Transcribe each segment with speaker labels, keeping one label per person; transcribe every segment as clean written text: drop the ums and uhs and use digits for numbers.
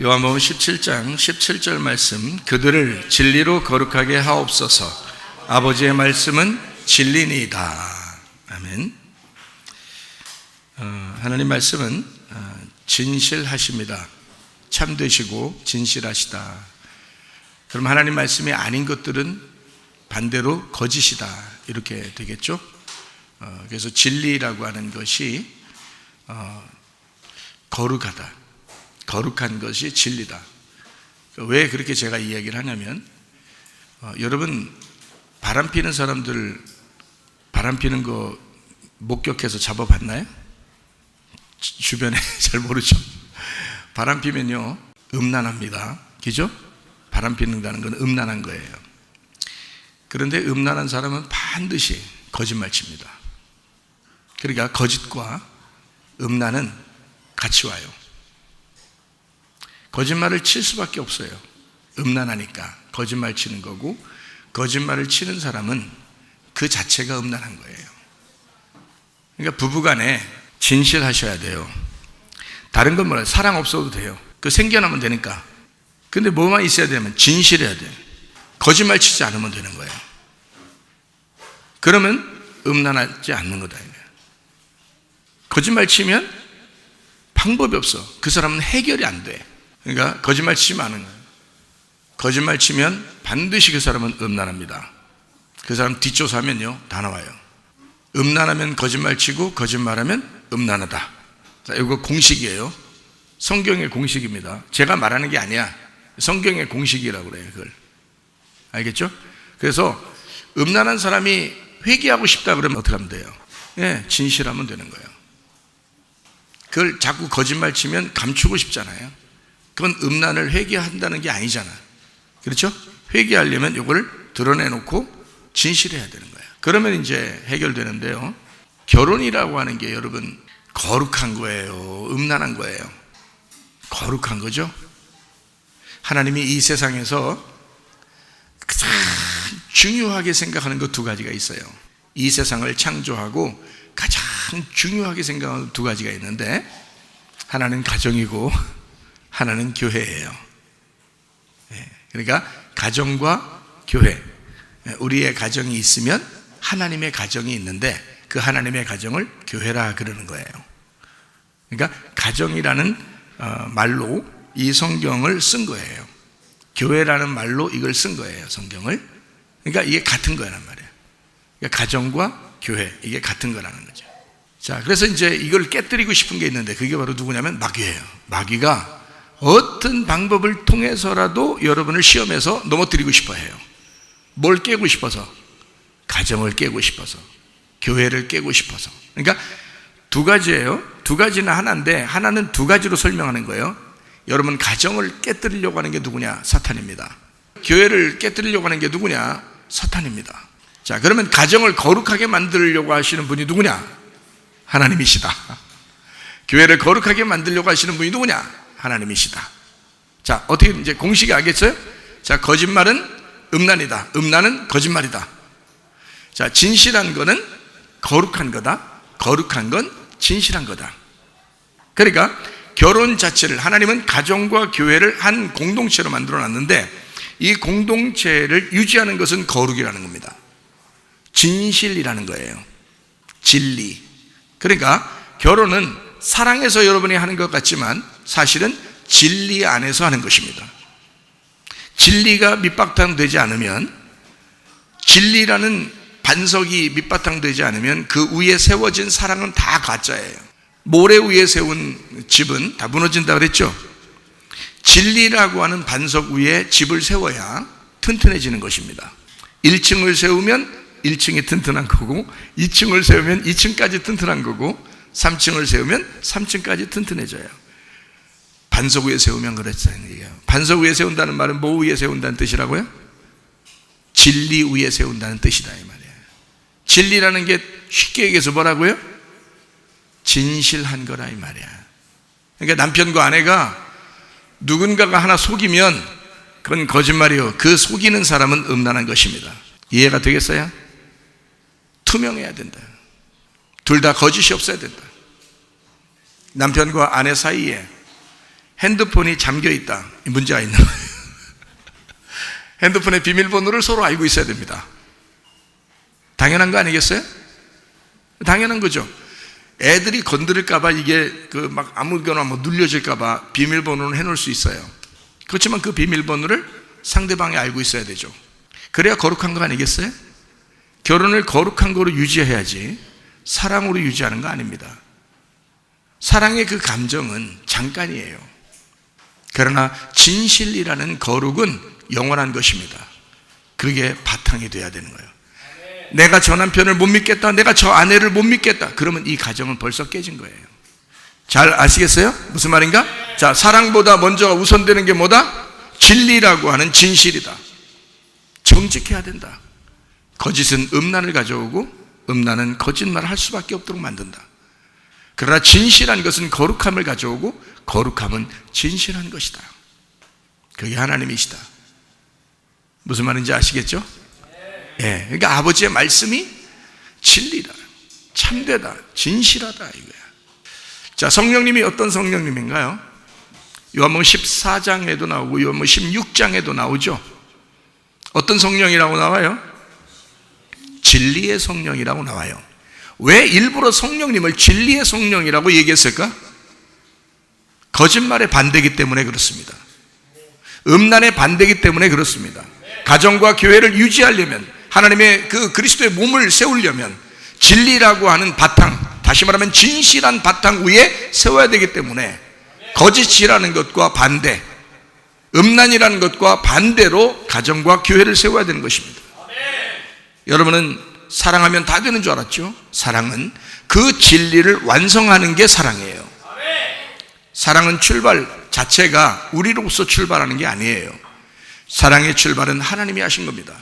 Speaker 1: 요한복음 17장 17절 말씀, 그들을 진리로 거룩하게 하옵소서. 아버지의 말씀은 진리니이다. 아멘. 하나님 말씀은 진실하십니다. 참되시고 진실하시다. 그럼 하나님 말씀이 아닌 것들은 반대로 거짓이다, 이렇게 되겠죠. 그래서 진리라고 하는 것이 거룩하다, 거룩한 것이 진리다. 왜 그렇게 제가 이야기를 하냐면, 여러분 바람 피는 사람들 바람 피는 거 목격해서 잡아봤나요? 주변에 잘 모르죠. 바람 피면요 음란합니다. 그죠? 바람 피는다는 건 음란한 거예요. 그런데 음란한 사람은 반드시 거짓말 칩니다. 그러니까 거짓과 음란은 같이 와요. 거짓말을 칠 수밖에 없어요. 음란하니까 거짓말 치는 거고, 거짓말을 치는 사람은 그 자체가 음란한 거예요. 그러니까 부부간에 진실하셔야 돼요. 다른 건 몰라요. 사랑 없어도 돼요. 그 생겨나면 되니까. 근데 뭐만 있어야 되면 진실해야 돼요. 거짓말 치지 않으면 되는 거예요. 그러면 음란하지 않는 거다. 거짓말 치면 방법이 없어. 그 사람은 해결이 안 돼. 그러니까 거짓말 치지 마는 거예요. 거짓말 치면 반드시 그 사람은 음란합니다. 그 사람 뒷조사하면요 다 나와요. 음란하면 거짓말 치고, 거짓말하면 음란하다. 자, 이거 공식이에요. 성경의 공식입니다. 제가 말하는 게 아니야. 성경의 공식이라고 그래요. 그걸 알겠죠? 그래서 음란한 사람이 회개하고 싶다 그러면 어떻게 하면 돼요? 예, 진실하면 되는 거예요. 그걸 자꾸 거짓말 치면 감추고 싶잖아요. 그건 음란을 회개한다는 게 아니잖아. 그렇죠? 회개하려면 이걸 드러내놓고 진실해야 되는 거예요. 그러면 이제 해결되는데요, 결혼이라고 하는 게 여러분 거룩한 거예요, 음란한 거예요? 거룩한 거죠. 하나님이 이 세상에서 가장 중요하게 생각하는 것 두 가지가 있어요. 이 세상을 창조하고 가장 중요하게 생각하는 두 가지가 있는데, 하나는 가정이고 하나는 교회예요. 그러니까 가정과 교회, 우리의 가정이 있으면 하나님의 가정이 있는데, 그 하나님의 가정을 교회라 그러는 거예요. 그러니까 가정이라는 말로 이 성경을 쓴 거예요. 교회라는 말로 이걸 쓴 거예요, 성경을. 그러니까 이게 같은 거란 말이에요. 그러니까 가정과 교회, 이게 같은 거라는 거죠. 자, 그래서 이제 이걸 깨뜨리고 싶은 게 있는데, 그게 바로 누구냐면 마귀예요. 마귀가 어떤 방법을 통해서라도 여러분을 시험해서 넘어뜨리고 싶어 해요. 뭘 깨고 싶어서? 가정을 깨고 싶어서, 교회를 깨고 싶어서. 그러니까 두 가지예요. 두 가지는 하나인데, 하나는 두 가지로 설명하는 거예요. 여러분 가정을 깨뜨리려고 하는 게 누구냐? 사탄입니다. 교회를 깨뜨리려고 하는 게 누구냐? 사탄입니다. 자, 그러면 가정을 거룩하게 만들려고 하시는 분이 누구냐? 하나님이시다. 교회를 거룩하게 만들려고 하시는 분이 누구냐? 하나님이시다. 자, 어떻게 이제 공식이 알겠어요? 자, 거짓말은 음란이다, 음란은 거짓말이다. 자, 진실한 거는 거룩한 거다, 거룩한 건 진실한 거다. 그러니까 결혼 자체를, 하나님은 가정과 교회를 한 공동체로 만들어 놨는데, 이 공동체를 유지하는 것은 거룩이라는 겁니다. 진실이라는 거예요. 진리. 그러니까 결혼은 사랑해서 여러분이 하는 것 같지만 사실은 진리 안에서 하는 것입니다. 진리가 밑바탕 되지 않으면, 진리라는 반석이 밑바탕 되지 않으면 그 위에 세워진 사랑은 다 가짜예요. 모래 위에 세운 집은 다 무너진다 그랬죠. 진리라고 하는 반석 위에 집을 세워야 튼튼해지는 것입니다. 1층을 세우면 1층이 튼튼한 거고, 2층을 세우면 2층까지 튼튼한 거고, 3층을 세우면 3층까지 튼튼해져요. 반석 위에 세우면 그랬다는 얘기예요. 반석 위에 세운다는 말은 뭐 위에 세운다는 뜻이라고요? 진리 위에 세운다는 뜻이다, 이 말이에요. 진리라는 게 쉽게 얘기해서 뭐라고요? 진실한 거라, 이 말이야. 그러니까 남편과 아내가 누군가가 하나 속이면 그건 거짓말이요, 그 속이는 사람은 음란한 것입니다. 이해가 되겠어요? 투명해야 된다. 둘 다 거짓이 없어야 된다. 남편과 아내 사이에 핸드폰이 잠겨 있다. 문제가 있는 거예요. 핸드폰의 비밀번호를 서로 알고 있어야 됩니다. 당연한 거 아니겠어요? 당연한 거죠. 애들이 건드릴까봐 이게 막 아무거나 눌려질까봐 비밀번호는 해놓을 수 있어요. 그렇지만 그 비밀번호를 상대방이 알고 있어야 되죠. 그래야 거룩한 거 아니겠어요? 결혼을 거룩한 거로 유지해야지 사랑으로 유지하는 거 아닙니다. 사랑의 그 감정은 잠깐이에요. 그러나 진실이라는 거룩은 영원한 것입니다. 그게 바탕이 돼야 되는 거예요. 내가 저 남편을 못 믿겠다, 내가 저 아내를 못 믿겠다, 그러면 이 가정은 벌써 깨진 거예요. 잘 아시겠어요? 무슨 말인가? 자, 사랑보다 먼저 우선되는 게 뭐다? 진리라고 하는 진실이다. 정직해야 된다. 거짓은 음란을 가져오고 음란은 거짓말을 할 수밖에 없도록 만든다. 그러나 진실한 것은 거룩함을 가져오고 거룩함은 진실한 것이다. 그게 하나님이시다. 무슨 말인지 아시겠죠? 예, 그러니까 아버지의 말씀이 진리다, 참되다, 진실하다 이거야. 자, 성령님이 어떤 성령님인가요? 요한복음 14장에도 나오고 요한복음 16장에도 나오죠. 어떤 성령이라고 나와요? 진리의 성령이라고 나와요. 왜 일부러 성령님을 진리의 성령이라고 얘기했을까? 거짓말에 반대이기 때문에 그렇습니다. 음란에 반대이기 때문에 그렇습니다. 가정과 교회를 유지하려면, 하나님의 그 그리스도의 몸을 세우려면 진리라고 하는 바탕, 다시 말하면 진실한 바탕 위에 세워야 되기 때문에 거짓이라는 것과 반대, 음란이라는 것과 반대로 가정과 교회를 세워야 되는 것입니다. 여러분은 사랑하면 다 되는 줄 알았죠? 사랑은 그 진리를 완성하는 게 사랑이에요. 사랑은 출발 자체가 우리로부터 출발하는 게 아니에요. 사랑의 출발은 하나님이 하신 겁니다.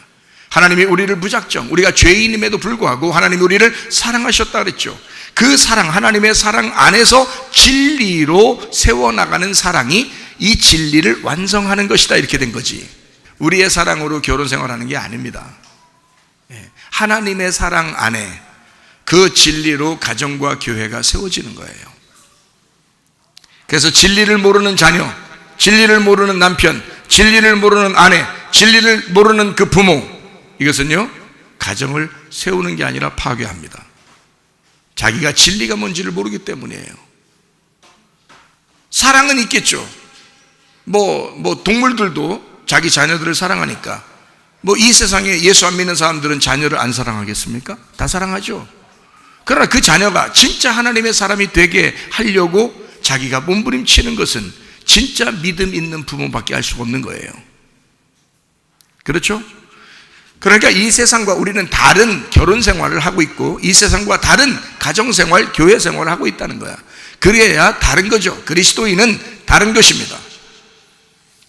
Speaker 1: 하나님이 우리를 무작정, 우리가 죄인임에도 불구하고 하나님이 우리를 사랑하셨다 그랬죠. 그 사랑, 하나님의 사랑 안에서 진리로 세워나가는 사랑이 이 진리를 완성하는 것이다, 이렇게 된 거지. 우리의 사랑으로 결혼 생활하는 게 아닙니다. 하나님의 사랑 안에 그 진리로 가정과 교회가 세워지는 거예요. 그래서 진리를 모르는 자녀, 진리를 모르는 남편, 진리를 모르는 아내, 진리를 모르는 그 부모, 이것은요 가정을 세우는 게 아니라 파괴합니다. 자기가 진리가 뭔지를 모르기 때문이에요. 사랑은 있겠죠. 뭐 동물들도 자기 자녀들을 사랑하니까, 이 세상에 예수 안 믿는 사람들은 자녀를 안 사랑하겠습니까? 다 사랑하죠. 그러나 그 자녀가 진짜 하나님의 사람이 되게 하려고 자기가 몸부림치는 것은 진짜 믿음 있는 부모밖에 할 수가 없는 거예요. 그렇죠? 그러니까 이 세상과 우리는 다른 결혼 생활을 하고 있고, 이 세상과 다른 가정 생활, 교회 생활을 하고 있다는 거야. 그래야 다른 거죠. 그리스도인은 다른 것입니다.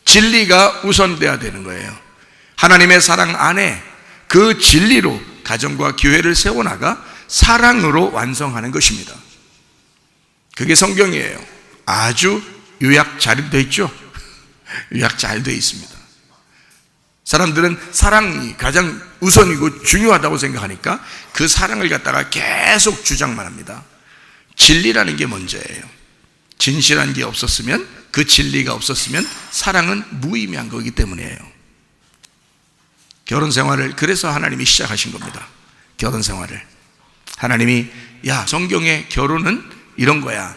Speaker 1: 진리가 우선돼야 되는 거예요. 하나님의 사랑 안에 그 진리로 가정과 교회를 세워나가 사랑으로 완성하는 것입니다. 그게 성경이에요. 아주 요약 잘 되어 있죠? 요약 잘 되어 있습니다. 사람들은 사랑이 가장 우선이고 중요하다고 생각하니까 그 사랑을 갖다가 계속 주장만 합니다. 진리라는 게 먼저예요. 진실한 게 없었으면, 그 진리가 없었으면 사랑은 무의미한 거기 때문이에요. 결혼 생활을 그래서 하나님이 시작하신 겁니다. 결혼 생활을 하나님이, 야, 성경의 결혼은 이런 거야.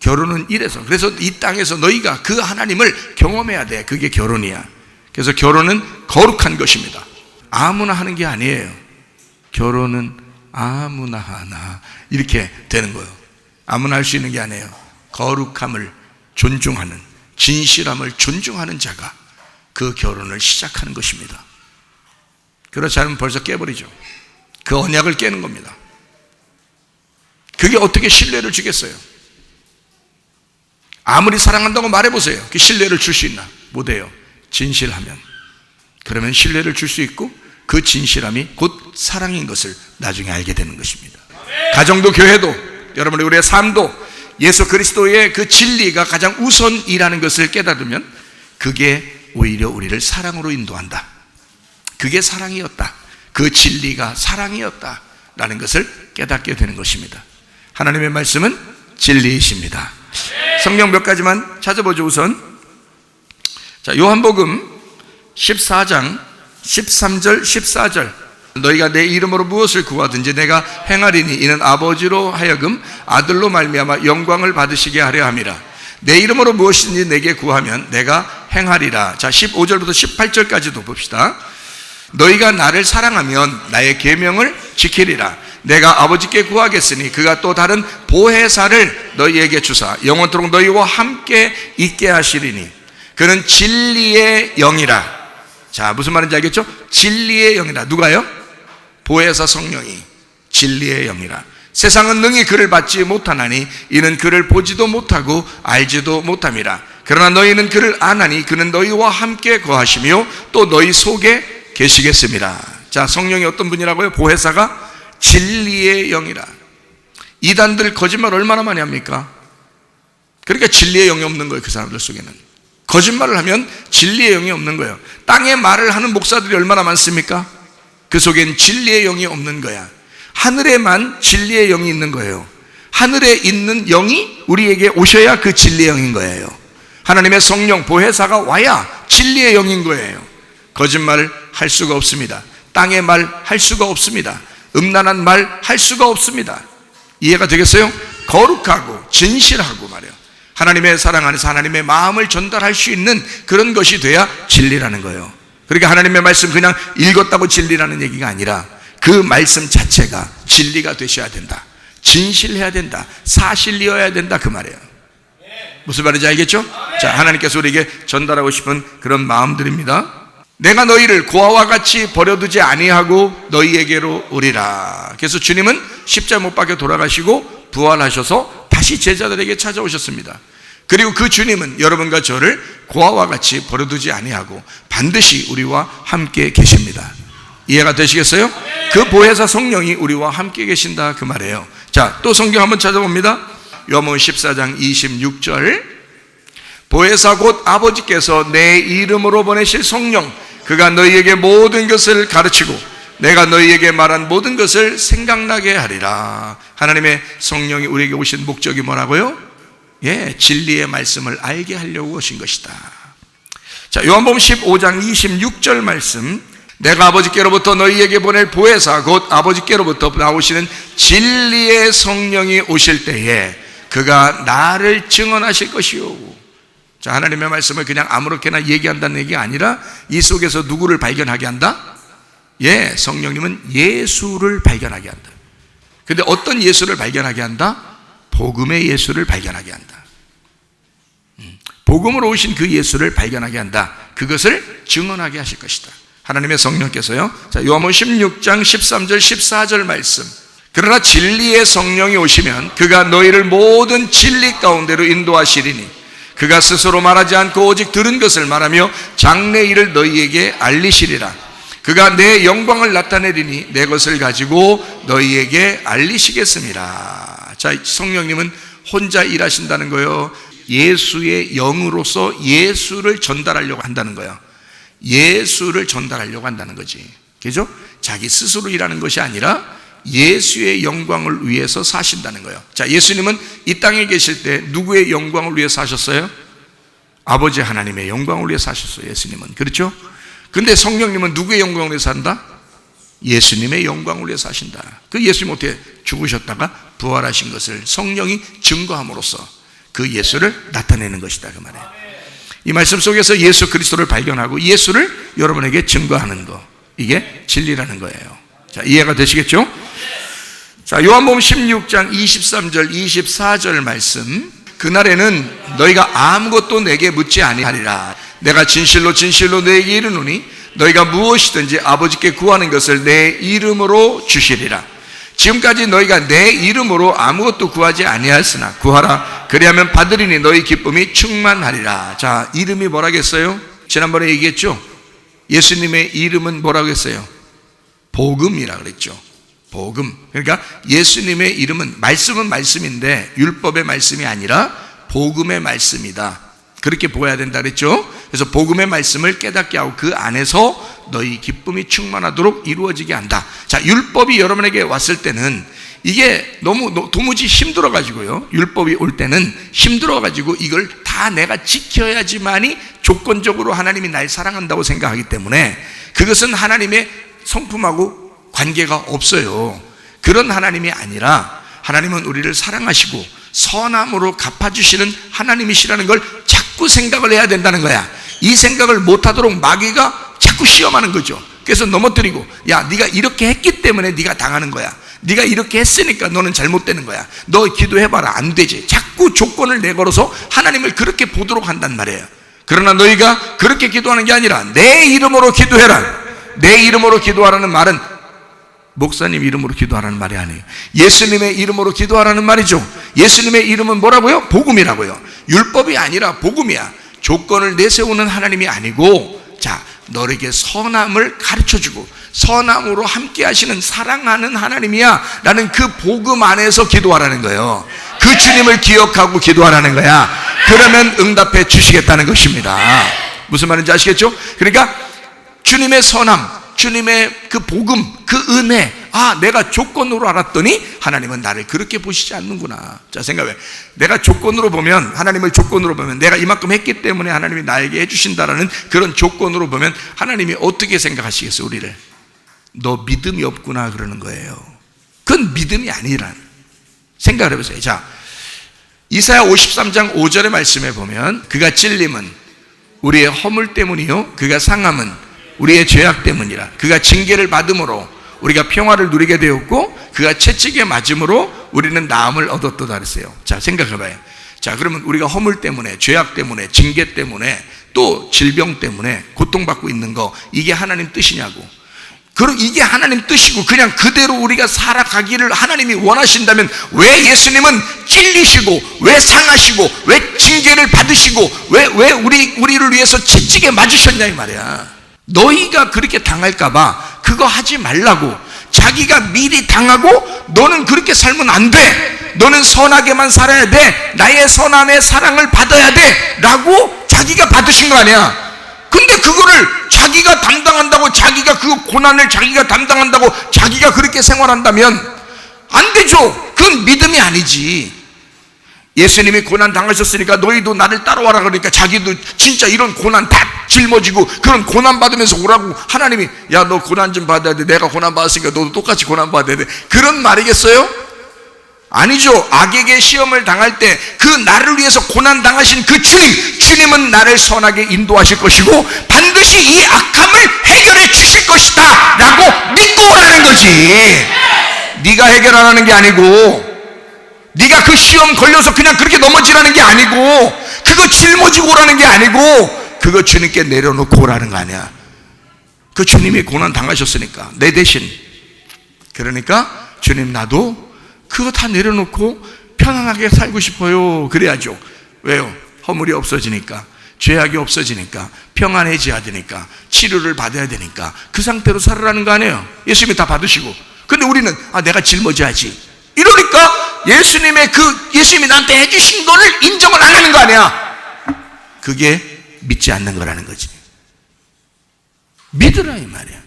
Speaker 1: 결혼은 이래서, 그래서 이 땅에서 너희가 그 하나님을 경험해야 돼. 그게 결혼이야. 그래서 결혼은 거룩한 것입니다. 아무나 하는 게 아니에요. 결혼은 아무나 하나, 이렇게 되는 거예요. 아무나 할 수 있는 게 아니에요. 거룩함을 존중하는, 진실함을 존중하는 자가 그 결혼을 시작하는 것입니다. 그렇지 않으면 벌써 깨버리죠. 그 언약을 깨는 겁니다. 그게 어떻게 신뢰를 주겠어요? 아무리 사랑한다고 말해보세요. 그 신뢰를 줄 수 있나? 못해요. 진실하면. 그러면 신뢰를 줄 수 있고, 그 진실함이 곧 사랑인 것을 나중에 알게 되는 것입니다. 가정도 교회도, 여러분의 우리의 삶도 예수 그리스도의 그 진리가 가장 우선이라는 것을 깨달으면 그게 오히려 우리를 사랑으로 인도한다. 그게 사랑이었다. 그 진리가 사랑이었다 라는 것을 깨닫게 되는 것입니다. 하나님의 말씀은 진리이십니다. 성경 몇 가지만 찾아보죠. 우선 자, 요한복음 14장 13절 14절 너희가 내 이름으로 무엇을 구하든지 내가 행하리니 이는 아버지로 하여금 아들로 말미암아 영광을 받으시게 하려 함이라. 내 이름으로 무엇이든지 내게 구하면 내가 행하리라. 자, 15절부터 18절까지도 봅시다. 너희가 나를 사랑하면 나의 계명을 지키리라. 내가 아버지께 구하겠으니 그가 또 다른 보혜사를 너희에게 주사 영원토록 너희와 함께 있게 하시리니 그는 진리의 영이라. 자, 무슨 말인지 알겠죠? 진리의 영이라. 누가요? 보혜사 성령이 진리의 영이라. 세상은 능히 그를 받지 못하나니 이는 그를 보지도 못하고 알지도 못함이라. 그러나 너희는 그를 아나니 그는 너희와 함께 거하시며 또 너희 속에 계시겠습니다. 자, 성령이 어떤 분이라고요? 보혜사가 진리의 영이라. 이단들 거짓말 얼마나 많이 합니까? 그러니까 진리의 영이 없는 거예요. 그 사람들 속에는 거짓말을 하면 진리의 영이 없는 거예요. 땅에 말을 하는 목사들이 얼마나 많습니까? 그 속엔 진리의 영이 없는 거야. 하늘에만 진리의 영이 있는 거예요. 하늘에 있는 영이 우리에게 오셔야 그 진리의 영인 거예요. 하나님의 성령 보혜사가 와야 진리의 영인 거예요. 거짓말을 할 수가 없습니다. 땅의 말 할 수가 없습니다. 음란한 말 할 수가 없습니다. 이해가 되겠어요? 거룩하고 진실하고 말이에요. 하나님의 사랑 안에서 하나님의 마음을 전달할 수 있는 그런 것이 돼야 진리라는 거예요. 그러니까 하나님의 말씀 그냥 읽었다고 진리라는 얘기가 아니라 그 말씀 자체가 진리가 되셔야 된다. 진실해야 된다. 사실이어야 된다. 그 말이에요. 무슨 말인지 알겠죠? 자, 하나님께서 우리에게 전달하고 싶은 그런 마음들입니다. 내가 너희를 고아와 같이 버려두지 아니하고 너희에게로 오리라. 그래서 주님은 십자가 못 박혀 돌아가시고 부활하셔서 다시 제자들에게 찾아오셨습니다. 그리고 그 주님은 여러분과 저를 고아와 같이 버려두지 아니하고 반드시 우리와 함께 계십니다. 이해가 되시겠어요? 그 보혜사 성령이 우리와 함께 계신다 그 말이에요. 자, 또 성경 한번 찾아봅니다. 요한복음 14장 26절 보혜사 곧 아버지께서 내 이름으로 보내실 성령 그가 너희에게 모든 것을 가르치고 내가 너희에게 말한 모든 것을 생각나게 하리라. 하나님의 성령이 우리에게 오신 목적이 뭐라고요? 예, 진리의 말씀을 알게 하려고 오신 것이다. 자, 요한복음 15장 26절 말씀 내가 아버지께로부터 너희에게 보낼 보혜사 곧 아버지께로부터 나오시는 진리의 성령이 오실 때에 그가 나를 증언하실 것이요. 자, 하나님의 말씀을 그냥 아무렇게나 얘기한다는 얘기가 아니라 이 속에서 누구를 발견하게 한다? 예, 성령님은 예수를 발견하게 한다. 근데 어떤 예수를 발견하게 한다? 복음의 예수를 발견하게 한다. 복음으로 오신 그 예수를 발견하게 한다. 그것을 증언하게 하실 것이다. 하나님의 성령께서요. 자, 요한복음 16장 13절 14절 말씀 그러나 진리의 성령이 오시면 그가 너희를 모든 진리 가운데로 인도하시리니 그가 스스로 말하지 않고 오직 들은 것을 말하며 장래 일을 너희에게 알리시리라. 그가 내 영광을 나타내리니 내 것을 가지고 너희에게 알리시겠습니다. 자, 성령님은 혼자 일하신다는 거예요. 예수의 영으로서 예수를 전달하려고 한다는 거예요. 예수를 전달하려고 한다는 거지. 그죠? 자기 스스로 일하는 것이 아니라 예수의 영광을 위해서 사신다는 거예요. 자, 예수님은 이 땅에 계실 때 누구의 영광을 위해서 사셨어요? 아버지 하나님의 영광을 위해서 사셨어요. 예수님은. 그렇죠? 근데 성령님은 누구의 영광을 위해서 산다? 예수님의 영광을 위해서 사신다. 그 예수님 어떻게 죽으셨다가 부활하신 것을 성령이 증거함으로써 그 예수를 나타내는 것이다 그 말이에요. 이 말씀 속에서 예수 그리스도를 발견하고 예수를 여러분에게 증거하는 거, 이게 진리라는 거예요. 자, 이해가 되시겠죠? 자, 요한복음 16장 23절 24절 말씀 그날에는 너희가 아무것도 내게 묻지 아니하리라. 내가 진실로 진실로 너에게 이르노니 너희가 무엇이든지 아버지께 구하는 것을 내 이름으로 주시리라. 지금까지 너희가 내 이름으로 아무것도 구하지 아니하였으나 구하라 그리하면 받으리니 너희 기쁨이 충만하리라. 자, 이름이 뭐라겠어요? 지난번에 얘기했죠? 예수님의 이름은 뭐라고 했어요? 복음이라 그랬죠. 복음. 그러니까 예수님의 이름은 말씀은 말씀인데 율법의 말씀이 아니라 복음의 말씀이다. 그렇게 보아야 된다 그랬죠. 그래서 복음의 말씀을 깨닫게 하고 그 안에서 너희 기쁨이 충만하도록 이루어지게 한다. 자, 율법이 여러분에게 왔을 때는 이게 너무 도무지 힘들어가지고요. 율법이 올 때는 힘들어가지고 이걸 다 내가 지켜야지만이 조건적으로 하나님이 날 사랑한다고 생각하기 때문에 그것은 하나님의 성품하고 관계가 없어요. 그런 하나님이 아니라 하나님은 우리를 사랑하시고 선함으로 갚아주시는 하나님이시라는 걸 자꾸 생각을 해야 된다는 거야. 이 생각을 못하도록 마귀가 자꾸 시험하는 거죠. 그래서 넘어뜨리고, 야, 네가 이렇게 했기 때문에 네가 당하는 거야. 네가 이렇게 했으니까 너는 잘못되는 거야. 너 기도해봐라. 안 되지. 자꾸 조건을 내걸어서 하나님을 그렇게 보도록 한단 말이에요. 그러나 너희가 그렇게 기도하는 게 아니라 내 이름으로 기도해라. 내 이름으로 기도하라는 말은 목사님 이름으로 기도하라는 말이 아니에요. 예수님의 이름으로 기도하라는 말이죠. 예수님의 이름은 뭐라고요? 복음이라고요. 율법이 아니라 복음이야. 조건을 내세우는 하나님이 아니고, 자, 너에게 선함을 가르쳐주고 선함으로 함께 하시는 사랑하는 하나님이야 라는 그 복음 안에서 기도하라는 거예요. 그 주님을 기억하고 기도하라는 거야. 그러면 응답해 주시겠다는 것입니다. 무슨 말인지 아시겠죠? 그러니까 주님의 선함, 주님의 그 복음, 그 은혜, 아, 내가 조건으로 알았더니 하나님은 나를 그렇게 보시지 않는구나. 자, 생각해. 내가 조건으로 보면, 하나님을 조건으로 보면, 내가 이만큼 했기 때문에 하나님이 나에게 해주신다라는 그런 조건으로 보면 하나님이 어떻게 생각하시겠어요, 우리를? 너 믿음이 없구나 그러는 거예요. 그건 믿음이 아니란 생각을 해보세요. 자, 이사야 53장 5절의 말씀에 보면 그가 찔림은 우리의 허물 때문이요 그가 상함은 우리의 죄악 때문이라. 그가 징계를 받음으로 우리가 평화를 누리게 되었고 그가 채찍에 맞음으로 우리는 나음을 얻었도다 그랬어요. 자, 생각해봐요. 자, 그러면 우리가 허물 때문에, 죄악 때문에, 징계 때문에, 또 질병 때문에 고통받고 있는 거, 이게 하나님 뜻이냐고. 그럼 이게 하나님 뜻이고 그냥 그대로 우리가 살아가기를 하나님이 원하신다면 왜 예수님은 찔리시고, 왜 상하시고, 왜 징계를 받으시고, 왜 우리를 위해서 채찍에 맞으셨냐 이 말이야. 너희가 그렇게 당할까봐 그거 하지 말라고. 자기가 미리 당하고 너는 그렇게 살면 안 돼. 너는 선하게만 살아야 돼. 나의 선함의 사랑을 받아야 돼 라고 자기가 받으신 거 아니야. 근데 그거를 자기가 담당한다고, 자기가 그 고난을 자기가 담당한다고 자기가 그렇게 생활한다면 안 되죠. 그건 믿음이 아니지. 예수님이 고난 당하셨으니까 너희도 나를 따라와라 그러니까 자기도 진짜 이런 고난 다 짊어지고 그런 고난 받으면서 오라고 하나님이, 야, 너 고난 좀 받아야 돼. 내가 고난 받았으니까 너도 똑같이 고난 받아야 돼. 그런 말이겠어요? 아니죠. 악에게 시험을 당할 때 그 나를 위해서 고난 당하신 그 주님은 나를 선하게 인도하실 것이고 반드시 이 악함을 해결해 주실 것이다 라고 믿고 오라는 거지. 네가 해결하라는 게 아니고, 네가 그 시험 걸려서 그냥 그렇게 넘어지라는 게 아니고, 그거 짊어지고 오라는 게 아니고, 그거 주님께 내려놓고 오라는 거 아니야. 그 주님이 고난 당하셨으니까 내 대신. 그러니까 주님, 나도 그거 다 내려놓고 편안하게 살고 싶어요. 그래야죠. 왜요? 허물이 없어지니까, 죄악이 없어지니까, 평안해져야 되니까, 치료를 받아야 되니까 그 상태로 살아라는 거 아니에요. 예수님이 다 받으시고. 근데 우리는, 아, 내가 짊어져야지 이러니까 예수님이 나한테 해주신 거를 인정을 안 하는 거 아니야. 그게 믿지 않는 거라는 거지. 믿으라 이 말이야.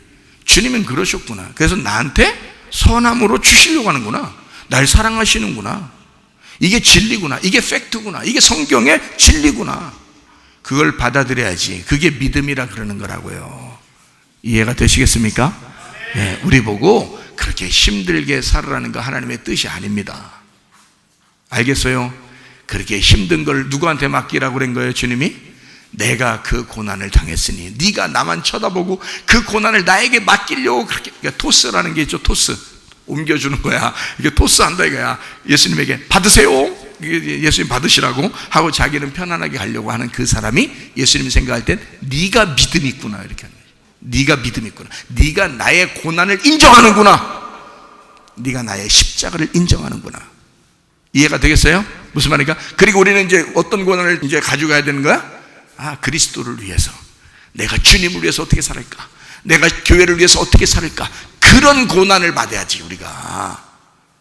Speaker 1: 주님은 그러셨구나. 그래서 나한테 선함으로 주시려고 하는구나. 날 사랑하시는구나. 이게 진리구나. 이게 팩트구나. 이게 성경의 진리구나. 그걸 받아들여야지. 그게 믿음이라 그러는 거라고요. 이해가 되시겠습니까? 네, 우리 보고 그렇게 힘들게 살아라는 거 하나님의 뜻이 아닙니다. 알겠어요? 그렇게 힘든 걸 누구한테 맡기라고 그런 거예요, 주님이? 내가 그 고난을 당했으니 네가 나만 쳐다보고 그 고난을 나에게 맡기려고 그렇게, 그러니까 토스라는 게 있죠. 토스. 옮겨주는 거야. 이게 토스한다 이거야. 예수님에게 받으세요. 예수님 받으시라고 하고 자기는 편안하게 하려고 하는 그 사람이 예수님 생각할 땐 네가 믿음이 있구나 이렇게 하는 거야. 네가 믿음이 있구나. 네가 나의 고난을 인정하는구나. 네가 나의 십자가를 인정하는구나. 이해가 되겠어요? 무슨 말인가? 그리고 우리는 이제 어떤 고난을 이제 가져가야 되는 거야? 아, 그리스도를 위해서, 내가 주님을 위해서 어떻게 살을까? 내가 교회를 위해서 어떻게 살을까? 그런 고난을 받아야지. 우리가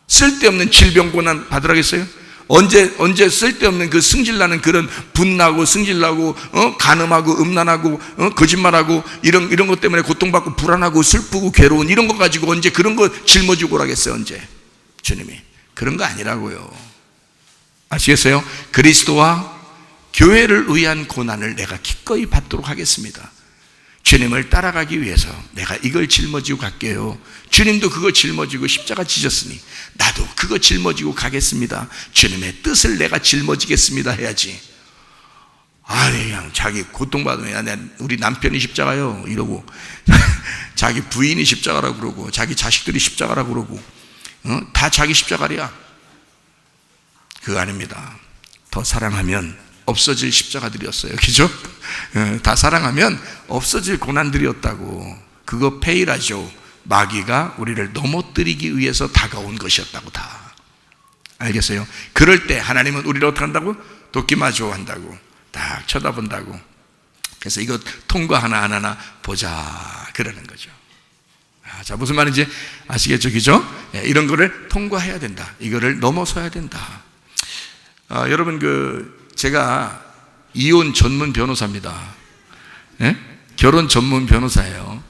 Speaker 1: 쓸데없는 질병 고난 받으라겠어요? 언제 쓸데없는 그 승질나는 그런 분나고 승질나고 간음하고 음란하고 거짓말하고 이런 것 때문에 고통받고 불안하고 슬프고 괴로운 이런 거 가지고 언제 그런 거 짊어지고 오라겠어요? 언제? 주님이. 그런 거 아니라고요. 아시겠어요? 그리스도와 교회를 위한 고난을 내가 기꺼이 받도록 하겠습니다. 주님을 따라가기 위해서 내가 이걸 짊어지고 갈게요. 주님도 그거 짊어지고 십자가 지셨으니 나도 그거 짊어지고 가겠습니다. 주님의 뜻을 내가 짊어지겠습니다 해야지. 아니 그냥 자기 고통받으면 우리 남편이 십자가요 이러고 자기 부인이 십자가라고 그러고 자기 자식들이 십자가라고 그러고 다 자기 십자가랴. 그거 아닙니다. 더 사랑하면 없어질 십자가들이었어요. 그죠? 다 사랑하면 없어질 고난들이었다고. 그거 페이라죠. 마귀가 우리를 넘어뜨리기 위해서 다가온 것이었다고. 다 알겠어요? 그럴 때 하나님은 우리를 어떻게 한다고? 도끼마주 한다고. 딱 쳐다본다고. 그래서 이거 통과 하나하나 보자 그러는 거죠. 자, 무슨 말인지 아시겠죠? 그죠? 이런 거를 통과해야 된다. 이거를 넘어서야 된다. 여러분 제가 이혼 전문 변호사입니다. 예? 결혼 전문 변호사예요.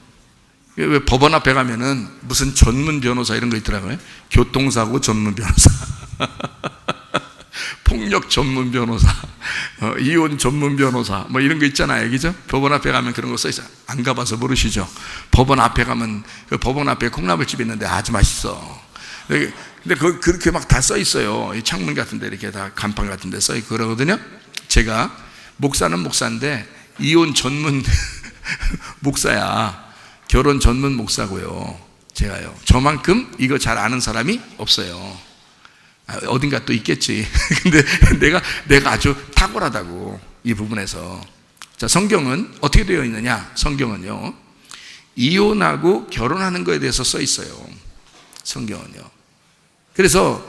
Speaker 1: 왜 법원 앞에 가면은 무슨 전문 변호사 이런 거 있더라고요. 교통사고 전문 변호사, 폭력 전문 변호사, 이혼 전문 변호사, 뭐 이런 거 있잖아요. 그죠? 법원 앞에 가면 그런 거 써 있어요. 안 가봐서 모르시죠? 법원 앞에 가면 그 법원 앞에 콩나물집 있는데 아주 맛있어. 근데 그렇게 막 다 써 있어요. 이 창문 같은 데 이렇게 다 간판 같은 데 써 있고 그러거든요. 제가 목사는 목사인데 이혼 전문 목사야. 결혼 전문 목사고요. 제가요. 저만큼 이거 잘 아는 사람이 없어요. 어딘가 또 있겠지. 근데 내가 아주 탁월하다고 이 부분에서. 자, 성경은 어떻게 되어 있느냐? 성경은요. 이혼하고 결혼하는 거에 대해서 써 있어요. 성경은요. 그래서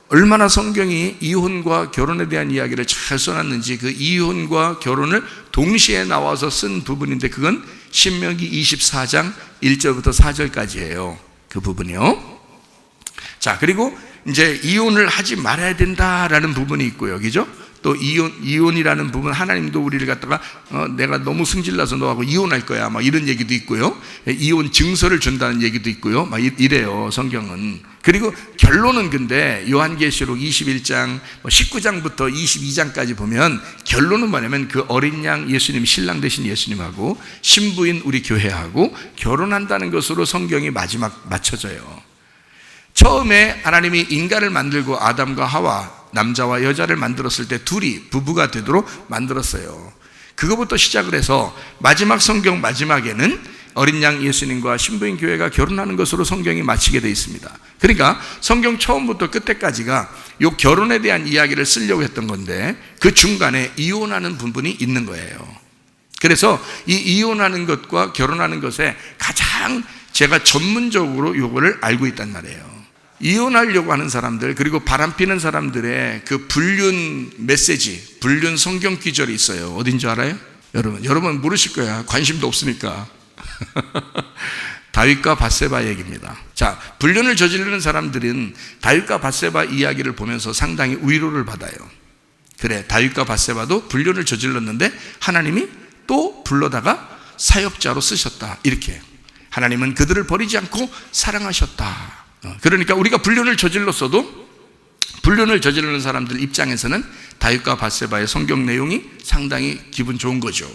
Speaker 1: 얼마나 성경이 이혼과 결혼에 대한 이야기를 잘 써놨는지 그 이혼과 결혼을 동시에 나와서 쓴 부분인데 그건 신명기 24장 1절부터 4절까지예요. 그 부분이요. 자, 그리고 이제 이혼을 하지 말아야 된다라는 부분이 있고요. 그죠? 또 이혼이라는 부분, 하나님도 우리를 갖다가 내가 너무 승질나서 너하고 이혼할 거야 막 이런 얘기도 있고요. 이혼 증서를 준다는 얘기도 있고요. 막 이래요, 성경은. 그리고 결론은 근데 요한계시록 21장 19장부터 22장까지 보면 결론은 뭐냐면 그 어린 양 예수님, 신랑 되신 예수님하고 신부인 우리 교회하고 결혼한다는 것으로 성경이 마지막 맞춰져요. 처음에 하나님이 인간을 만들고 아담과 하와, 남자와 여자를 만들었을 때 둘이 부부가 되도록 만들었어요. 그거부터 시작을 해서 마지막 성경 마지막에는 어린 양 예수님과 신부인 교회가 결혼하는 것으로 성경이 마치게 되어 있습니다. 그러니까 성경 처음부터 끝에까지가 이 결혼에 대한 이야기를 쓰려고 했던 건데 그 중간에 이혼하는 부분이 있는 거예요. 그래서 이 이혼하는 것과 결혼하는 것에 가장 제가 전문적으로 요거를 알고 있단 말이에요. 이혼하려고 하는 사람들, 그리고 바람피는 사람들의 그 불륜 메시지, 불륜 성경 기절이 있어요. 어딘지 알아요? 여러분 모르실 거야. 관심도 없으니까. 다윗과 밧세바 얘기입니다. 자, 불륜을 저지르는 사람들은 다윗과 밧세바 이야기를 보면서 상당히 위로를 받아요. 그래, 다윗과 밧세바도 불륜을 저질렀는데 하나님이 또 불러다가 사역자로 쓰셨다. 이렇게 하나님은 그들을 버리지 않고 사랑하셨다. 그러니까 우리가 불륜을 저질렀어도 불륜을 저지르는 사람들 입장에서는 다윗과 밧세바의 성경 내용이 상당히 기분 좋은 거죠.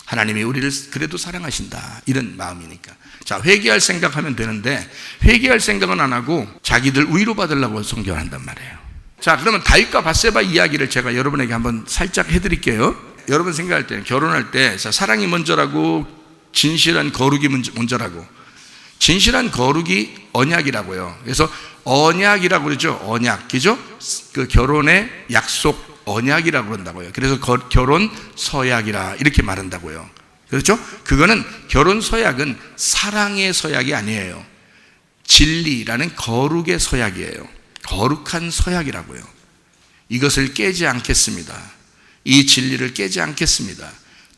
Speaker 1: 하나님이 우리를 그래도 사랑하신다, 이런 마음이니까. 자, 회개할 생각하면 되는데 회개할 생각은 안 하고 자기들 위로받으려고 성경을 한단 말이에요. 자, 그러면 다윗과 밧세바 이야기를 제가 여러분에게 한번 살짝 해드릴게요. 여러분 생각할 때, 결혼할 때 사랑이 먼저라고 진실한 거룩이 먼저라고. 진실한 거룩이 언약이라고요. 그래서 언약이라고 그러죠. 언약, 그죠? 그 결혼의 약속 언약이라고 그런다고요. 그래서 결혼 서약이라 이렇게 말한다고요. 그렇죠? 그거는 결혼 서약은 사랑의 서약이 아니에요. 진리라는 거룩의 서약이에요. 거룩한 서약이라고요. 이것을 깨지 않겠습니다. 이 진리를 깨지 않겠습니다.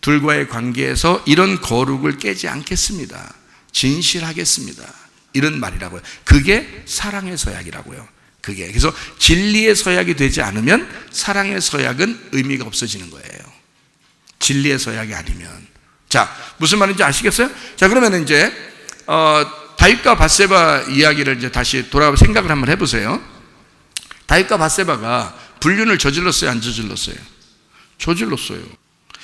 Speaker 1: 둘과의 관계에서 이런 거룩을 깨지 않겠습니다. 진실하겠습니다. 이런 말이라고요. 그게 사랑의 서약이라고요. 그게. 그래서 진리의 서약이 되지 않으면 사랑의 서약은 의미가 없어지는 거예요. 진리의 서약이 아니면. 자, 무슨 말인지 아시겠어요? 자, 그러면 이제 다윗과 밧세바 이야기를 이제 다시 돌아가 생각을 한번 해보세요. 다윗과 밧세바가 불륜을 저질렀어요, 안 저질렀어요? 저질렀어요.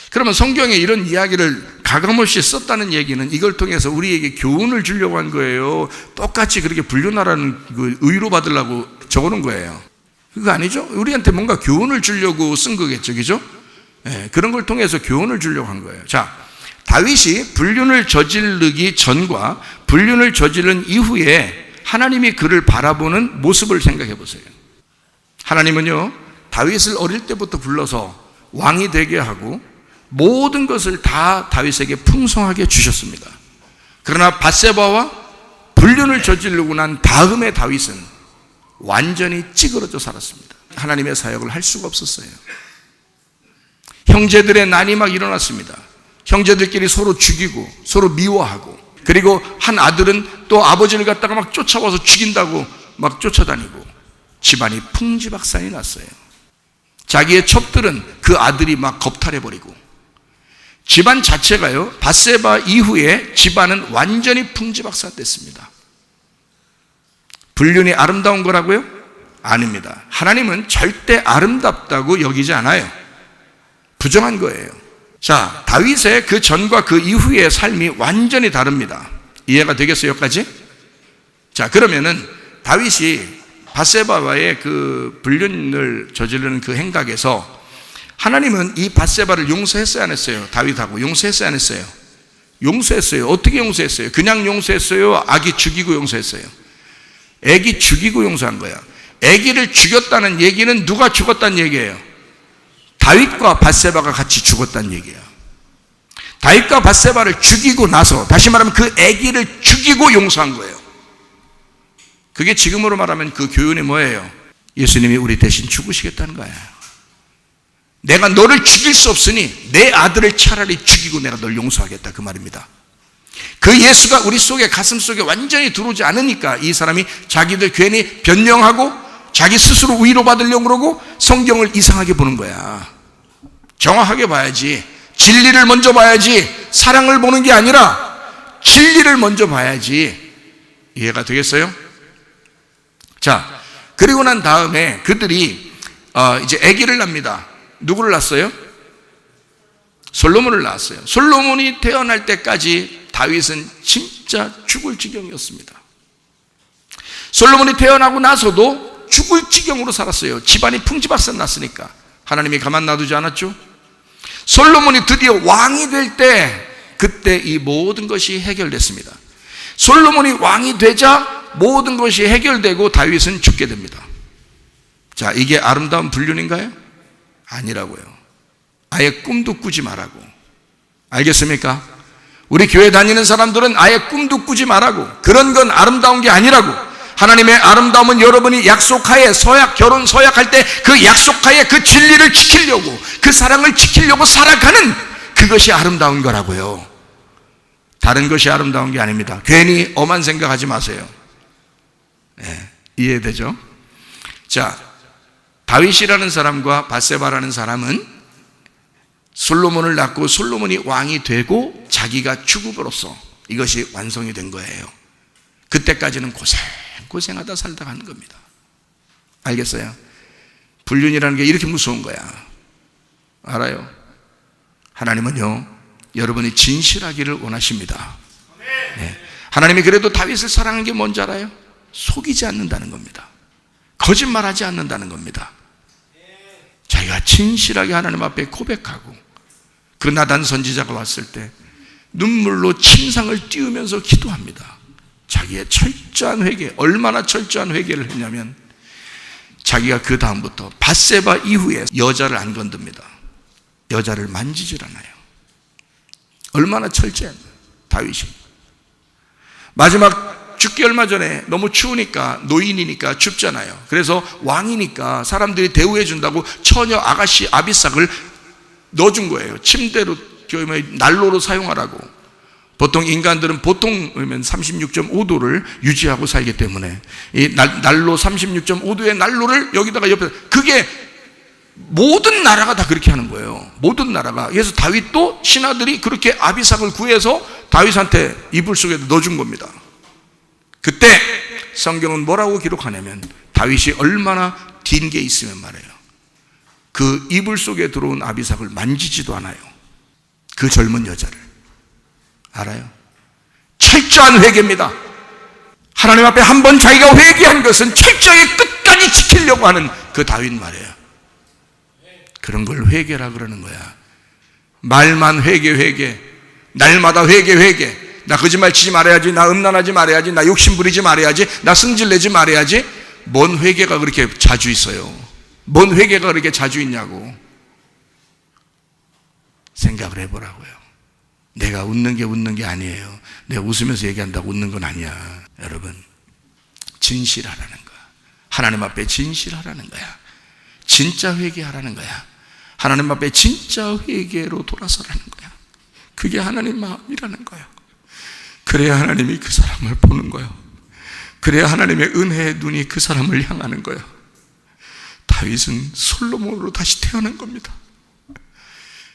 Speaker 1: 그러면 성경에 이런 이야기를 가감없이 썼다는 얘기는 이걸 통해서 우리에게 교훈을 주려고 한 거예요? 똑같이 그렇게 불륜하라는 그 의로 받으려고 적어놓은 거예요? 그거 아니죠? 우리한테 뭔가 교훈을 주려고 쓴 거겠죠, 그죠? 네, 그런 걸 통해서 교훈을 주려고 한 거예요. 자, 다윗이 불륜을 저지르기 전과 불륜을 저지른 이후에 하나님이 그를 바라보는 모습을 생각해 보세요. 하나님은요, 다윗을 어릴 때부터 불러서 왕이 되게 하고 모든 것을 다 다윗에게 풍성하게 주셨습니다. 그러나 밧세바와 불륜을 저지르고 난 다음에 다윗은 완전히 찌그러져 살았습니다. 하나님의 사역을 할 수가 없었어요. 형제들의 난이 막 일어났습니다. 형제들끼리 서로 죽이고 서로 미워하고, 그리고 한 아들은 또 아버지를 갖다가 막 쫓아와서 죽인다고 막 쫓아다니고 집안이 풍지박산이 났어요. 자기의 첩들은 그 아들이 막 겁탈해버리고 집안 자체가요, 밧세바 이후에 집안은 완전히 풍지박산됐습니다. 불륜이 아름다운 거라고요? 아닙니다. 하나님은 절대 아름답다고 여기지 않아요. 부정한 거예요. 자, 다윗의 그 전과 그 이후의 삶이 완전히 다릅니다. 이해가 되겠어요, 여기까지? 자, 그러면은 다윗이 밧세바와의 그 불륜을 저지르는 그 행각에서 하나님은 이 밧세바를 용서했어요, 안 했어요? 다윗하고 용서했어요, 안 했어요? 용서했어요. 어떻게 용서했어요? 그냥 용서했어요? 아기 죽이고 용서했어요? 아기 죽이고 용서한 거야. 아기를 죽였다는 얘기는 누가 죽었다는 얘기예요? 다윗과 밧세바가 같이 죽었다는 얘기예요. 다윗과 밧세바를 죽이고 나서, 다시 말하면 그 아기를 죽이고 용서한 거예요. 그게 지금으로 말하면 그 교훈이 뭐예요? 예수님이 우리 대신 죽으시겠다는 거예요. 내가 너를 죽일 수 없으니 내 아들을 차라리 죽이고 내가 널 용서하겠다, 그 말입니다. 그 예수가 우리 속에, 가슴 속에 완전히 들어오지 않으니까 이 사람이 자기들 괜히 변명하고 자기 스스로 위로받으려고 그러고 성경을 이상하게 보는 거야. 정확하게 봐야지. 진리를 먼저 봐야지. 사랑을 보는 게 아니라 진리를 먼저 봐야지. 이해가 되겠어요? 자, 그리고 난 다음에 그들이 이제 아기를 낳습니다. 누구를 낳았어요? 솔로몬을 낳았어요. 솔로몬이 태어날 때까지 다윗은 진짜 죽을 지경이었습니다. 솔로몬이 태어나고 나서도 죽을 지경으로 살았어요. 집안이 풍지박산 났으니까. 하나님이 가만 놔두지 않았죠. 솔로몬이 드디어 왕이 될 때, 그때 이 모든 것이 해결됐습니다. 솔로몬이 왕이 되자 모든 것이 해결되고 다윗은 죽게 됩니다. 자, 이게 아름다운 불륜인가요? 아니라고요. 아예 꿈도 꾸지 말라고. 알겠습니까? 우리 교회 다니는 사람들은 아예 꿈도 꾸지 말라고. 그런 건 아름다운 게 아니라고. 하나님의 아름다움은 여러분이 약속하에 결혼 서약할 때 그 약속하에 그 진리를 지키려고, 그 사랑을 지키려고 살아가는 그것이 아름다운 거라고요. 다른 것이 아름다운 게 아닙니다. 괜히 엄한 생각하지 마세요. 네, 이해되죠? 자, 다윗이라는 사람과 밧세바라는 사람은 솔로몬을 낳고 솔로몬이 왕이 되고 자기가 죽음으로써 이것이 완성이 된 거예요. 그때까지는 고생하다 살다 가는 겁니다. 알겠어요? 불륜이라는 게 이렇게 무서운 거야. 알아요? 하나님은요, 여러분이 진실하기를 원하십니다. 네. 하나님이 그래도 다윗을 사랑하는 게 뭔지 알아요? 속이지 않는다는 겁니다. 거짓말하지 않는다는 겁니다. 자기가 진실하게 하나님 앞에 고백하고, 그 나단 선지자가 왔을 때 눈물로 침상을 띄우면서 기도합니다. 자기의 철저한 회개, 얼마나 철저한 회개를 했냐면 자기가 그 다음부터 밧세바 이후에 여자를 안 건듭니다. 여자를 만지질 않아요. 얼마나 철저했나요, 다윗이. 마지막 죽기 얼마 전에 너무 추우니까, 노인이니까 춥잖아요. 그래서 왕이니까 사람들이 대우해 준다고 처녀 아가씨 아비삭을 넣어준 거예요. 침대로, 난로로 사용하라고. 보통 인간들은 보통 36.5도를 유지하고 살기 때문에 이 난로 36.5도의 난로를 여기다가 옆에, 그게 모든 나라가 다 그렇게 하는 거예요. 모든 나라가. 그래서 다윗도 신하들이 그렇게 아비삭을 구해서 다윗한테 이불 속에 넣어준 겁니다. 그때 성경은 뭐라고 기록하냐면 다윗이 얼마나 딘 게 있으면 말이에요, 그 이불 속에 들어온 아비삭을 만지지도 않아요. 그 젊은 여자를. 알아요? 철저한 회개입니다. 하나님 앞에 한 번 자기가 회개한 것은 철저하게 끝까지 지키려고 하는 그 다윗 말이에요. 그런 걸 회개라 그러는 거야. 말만 회개, 날마다 회개. 나 거짓말 치지 말아야지, 나 음란하지 말아야지, 나 욕심 부리지 말아야지, 나 승질 내지 말아야지. 뭔 회개가 그렇게 자주 있어요? 뭔 회개가 그렇게 자주 있냐고 생각을 해보라고요. 내가 웃는 게 아니에요. 내가 웃으면서 얘기한다고 웃는 건 아니야. 여러분, 진실하라는 거야. 하나님 앞에 진실하라는 거야. 진짜 회개하라는 거야. 하나님 앞에 진짜 회개로 돌아서라는 거야. 그게 하나님 마음이라는 거야. 그래야 하나님이 그 사람을 보는 거야. 그래야 하나님의 은혜의 눈이 그 사람을 향하는 거야. 다윗은 솔로몬으로 다시 태어난 겁니다.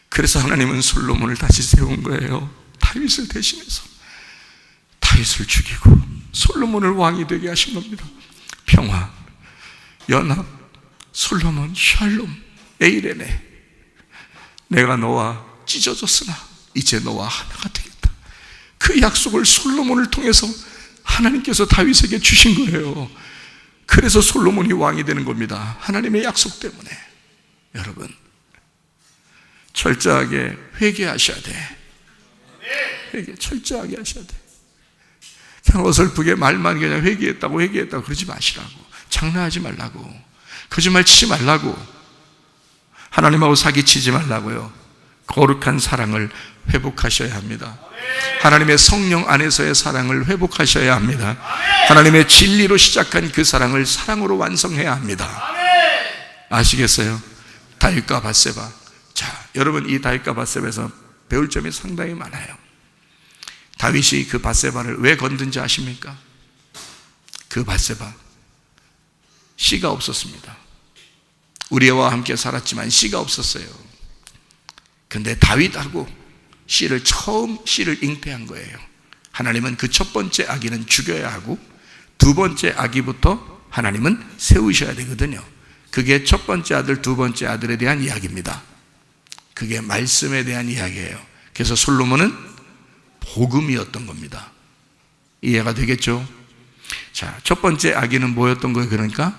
Speaker 1: 그래서 하나님은 솔로몬을 다시 세운 거예요. 다윗을 대신해서 다윗을 죽이고 솔로몬을 왕이 되게 하신 겁니다. 평화, 연합, 솔로몬, 샬롬, 에이레네. 내가 너와 찢어졌으나 이제 너와 하나가 되겠다. 그 약속을 솔로몬을 통해서 하나님께서 다윗에게 주신 거예요. 그래서 솔로몬이 왕이 되는 겁니다. 하나님의 약속 때문에. 여러분, 철저하게 회개하셔야 돼. 회개 철저하게 하셔야 돼. 그냥 어설프게 말만 그냥 회개했다고 그러지 마시라고. 장난하지 말라고. 거짓말 치지 말라고. 하나님하고 사기치지 말라고요. 거룩한 사랑을 회복하셔야 합니다. 하나님의 성령 안에서의 사랑을 회복하셔야 합니다. 하나님의 진리로 시작한 그 사랑을 사랑으로 완성해야 합니다. 아시겠어요? 다윗과 밧세바. 자, 여러분, 이 다윗과 밧세바에서 배울 점이 상당히 많아요. 다윗이 그 밧세바를 왜 건든지 아십니까? 그 밧세바 씨가 없었습니다. 우리와 함께 살았지만 씨가 없었어요. 근데 다윗하고 처음 씨를 잉태한 거예요. 하나님은 그 첫 번째 아기는 죽여야 하고 두 번째 아기부터 하나님은 세우셔야 되거든요. 그게 첫 번째 아들, 두 번째 아들에 대한 이야기입니다. 그게 말씀에 대한 이야기예요. 그래서 솔로몬은 복음이었던 겁니다. 이해가 되겠죠? 자, 첫 번째 아기는 뭐였던 거예요? 그러니까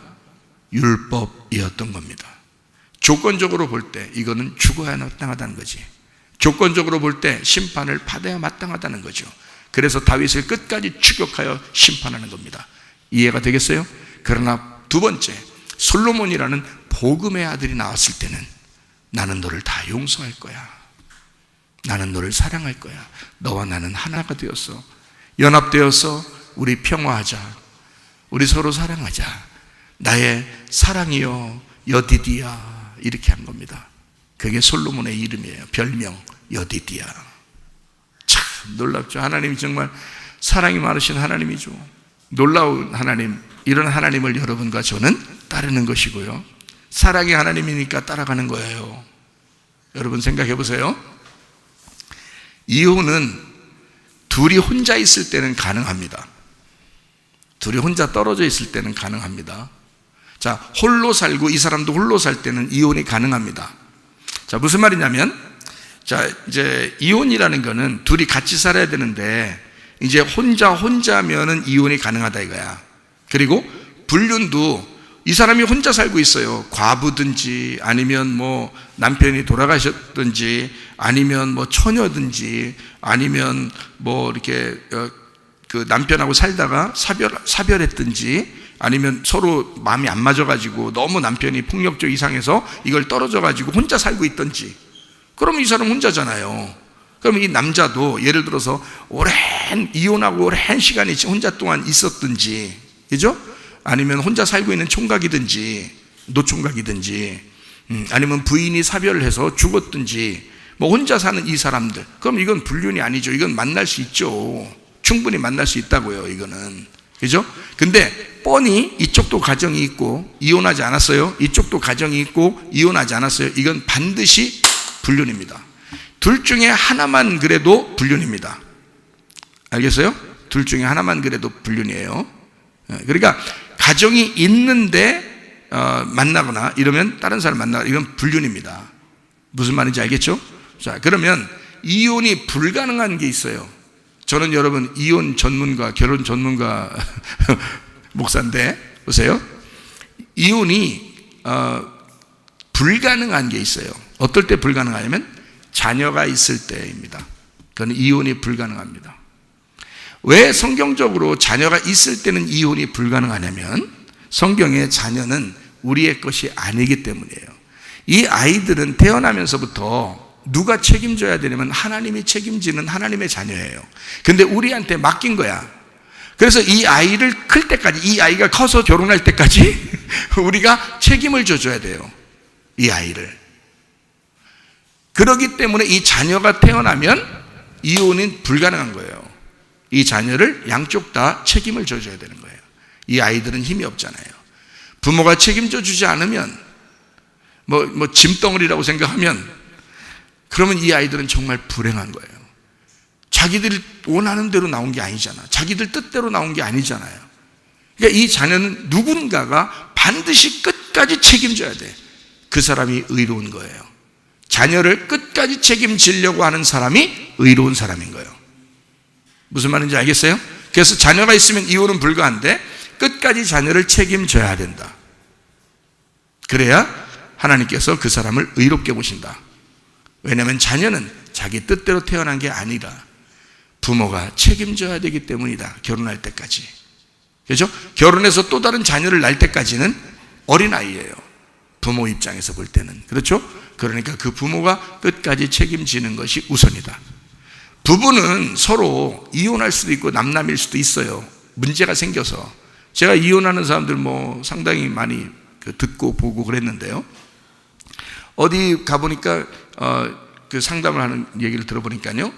Speaker 1: 율법이었던 겁니다. 조건적으로 볼 때 이거는 죽어야 마땅하다는 거지. 조건적으로 볼 때 심판을 받아야 마땅하다는 거죠. 그래서 다윗을 끝까지 추격하여 심판하는 겁니다. 이해가 되겠어요? 그러나 두 번째, 솔로몬이라는 복음의 아들이 나왔을 때는 나는 너를 다 용서할 거야. 나는 너를 사랑할 거야. 너와 나는 하나가 되었어. 연합되어서 우리 평화하자. 우리 서로 사랑하자. 나의 사랑이여 여디디야. 이렇게 한 겁니다. 그게 솔로몬의 이름이에요. 별명 여디디야. 참 놀랍죠. 하나님이 정말 사랑이 많으신 하나님이죠. 놀라운 하나님, 이런 하나님을 여러분과 저는 따르는 것이고요. 사랑의 하나님이니까 따라가는 거예요. 여러분 생각해 보세요. 이혼은 둘이 혼자 있을 때는 가능합니다. 둘이 혼자 떨어져 있을 때는 가능합니다. 자, 홀로 살고 이 사람도 홀로 살 때는 이혼이 가능합니다. 자, 무슨 말이냐면, 자, 이제 이혼이라는 거는 둘이 같이 살아야 되는데, 이제 혼자면은 이혼이 가능하다 이거야. 그리고 불륜도 이 사람이 혼자 살고 있어요. 과부든지 아니면 뭐 남편이 돌아가셨든지 아니면 뭐 처녀든지 아니면 뭐 이렇게 그 남편하고 살다가 사별했든지 아니면 서로 마음이 안 맞아가지고 너무 남편이 폭력적 이상해서 이걸 떨어져가지고 혼자 살고 있든지, 그러면 이 사람 혼자잖아요. 그럼 이 남자도 예를 들어서 이혼하고 오랜 시간이 혼자 동안 있었든지, 그죠? 아니면 혼자 살고 있는 총각이든지 노총각이든지 아니면 부인이 사별을 해서 죽었든지 뭐 혼자 사는 이 사람들, 그럼 이건 불륜이 아니죠. 이건 만날 수 있죠. 충분히 만날 수 있다고요. 이거는, 그죠? 근데 뻔히 이쪽도 가정이 있고 이혼하지 않았어요. 이쪽도 가정이 있고 이혼하지 않았어요. 이건 반드시 불륜입니다. 둘 중에 하나만 그래도 불륜입니다. 알겠어요? 둘 중에 하나만 그래도 불륜이에요. 그러니까 가정이 있는데 만나거나 이러면 다른 사람 만나거나 이건 불륜입니다. 무슨 말인지 알겠죠? 자, 그러면 이혼이 불가능한 게 있어요. 저는 여러분 이혼 전문가, 결혼 전문가 목사인데 보세요. 이혼이 불가능한 게 있어요. 어떨 때 불가능하냐면 자녀가 있을 때입니다. 그건 이혼이 불가능합니다. 왜 성경적으로 자녀가 있을 때는 이혼이 불가능하냐면 성경의 자녀는 우리의 것이 아니기 때문이에요. 이 아이들은 태어나면서부터 누가 책임져야 되냐면 하나님이 책임지는 하나님의 자녀예요. 근데 우리한테 맡긴 거야. 그래서 이 아이를 클 때까지, 이 아이가 커서 결혼할 때까지 우리가 책임을 져줘야 돼요. 이 아이를. 그렇기 때문에 이 자녀가 태어나면 이혼은 불가능한 거예요. 이 자녀를 양쪽 다 책임을 져줘야 되는 거예요. 이 아이들은 힘이 없잖아요. 부모가 책임져 주지 않으면 짐덩어리라고 생각하면 그러면 이 아이들은 정말 불행한 거예요. 자기들이 원하는 대로 나온 게 아니잖아. 자기들 뜻대로 나온 게 아니잖아요. 그러니까 이 자녀는 누군가가 반드시 끝까지 책임져야 돼. 그 사람이 의로운 거예요. 자녀를 끝까지 책임지려고 하는 사람이 의로운 사람인 거예요. 무슨 말인지 알겠어요? 그래서 자녀가 있으면 이혼은 불가한데 끝까지 자녀를 책임져야 된다. 그래야 하나님께서 그 사람을 의롭게 보신다. 왜냐하면 자녀는 자기 뜻대로 태어난 게 아니라 부모가 책임져야 되기 때문이다. 결혼할 때까지. 그렇죠? 결혼해서 또 다른 자녀를 낳을 때까지는 어린아이예요. 부모 입장에서 볼 때는. 그렇죠? 그러니까 그 부모가 끝까지 책임지는 것이 우선이다. 부부는 서로 이혼할 수도 있고 남남일 수도 있어요. 문제가 생겨서. 제가 이혼하는 사람들 상당히 많이 듣고 보고 그랬는데요. 어디 가보니까 그 상담을 하는 얘기를 들어보니까요.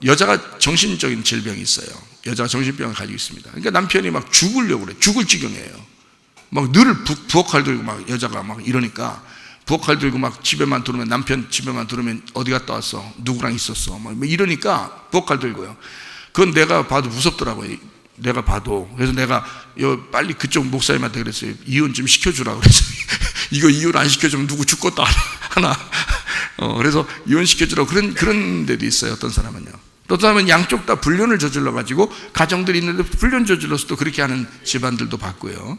Speaker 1: 여자가 정신적인 질병이 있어요. 여자가 정신병을 가지고 있습니다. 그러니까 남편이 막 죽으려고 그래. 죽을 지경이에요. 막 늘 부엌칼 들고 막 여자가 막 이러니까 부엌칼 들고 막 집에만 들어오면 남편 집에만 들어오면 어디 갔다 왔어? 누구랑 있었어? 막 이러니까 부엌칼 들고요. 그건 내가 봐도 무섭더라고요. 내가 봐도. 그래서 내가 빨리 그쪽 목사님한테 그랬어요. 이혼 좀 시켜주라고 그랬어요. 이거 이혼 안 시켜주면 누구 죽겠다 하나. 그래서 이혼 시켜주라고 그런 데도 있어요. 어떤 사람은요. 어떤 사람은 양쪽 다 불륜을 저질러 가지고 가정들이 있는데 불륜 저질러서 또 그렇게 하는 집안들도 봤고요.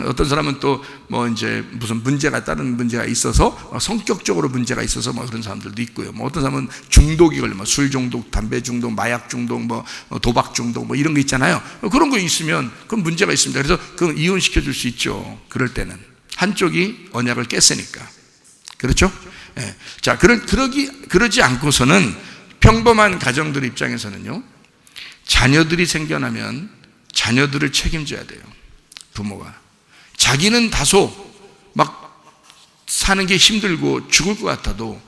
Speaker 1: 어떤 사람은 또 이제 무슨 문제가 다른 문제가 있어서 성격적으로 문제가 있어서 그런 사람들도 있고요. 어떤 사람은 중독이 걸려 술 중독, 담배 중독, 마약 중독, 도박 중독 이런 거 있잖아요. 그런 거 있으면 그건 문제가 있습니다. 그래서 그건 이혼시켜 줄 수 있죠. 그럴 때는 한쪽이 언약을 깼으니까. 그렇죠? 네. 자, 그러지 않고서는 평범한 가정들 입장에서는요. 자녀들이 생겨나면 자녀들을 책임져야 돼요. 부모가. 자기는 다소 막 사는 게 힘들고 죽을 것 같아도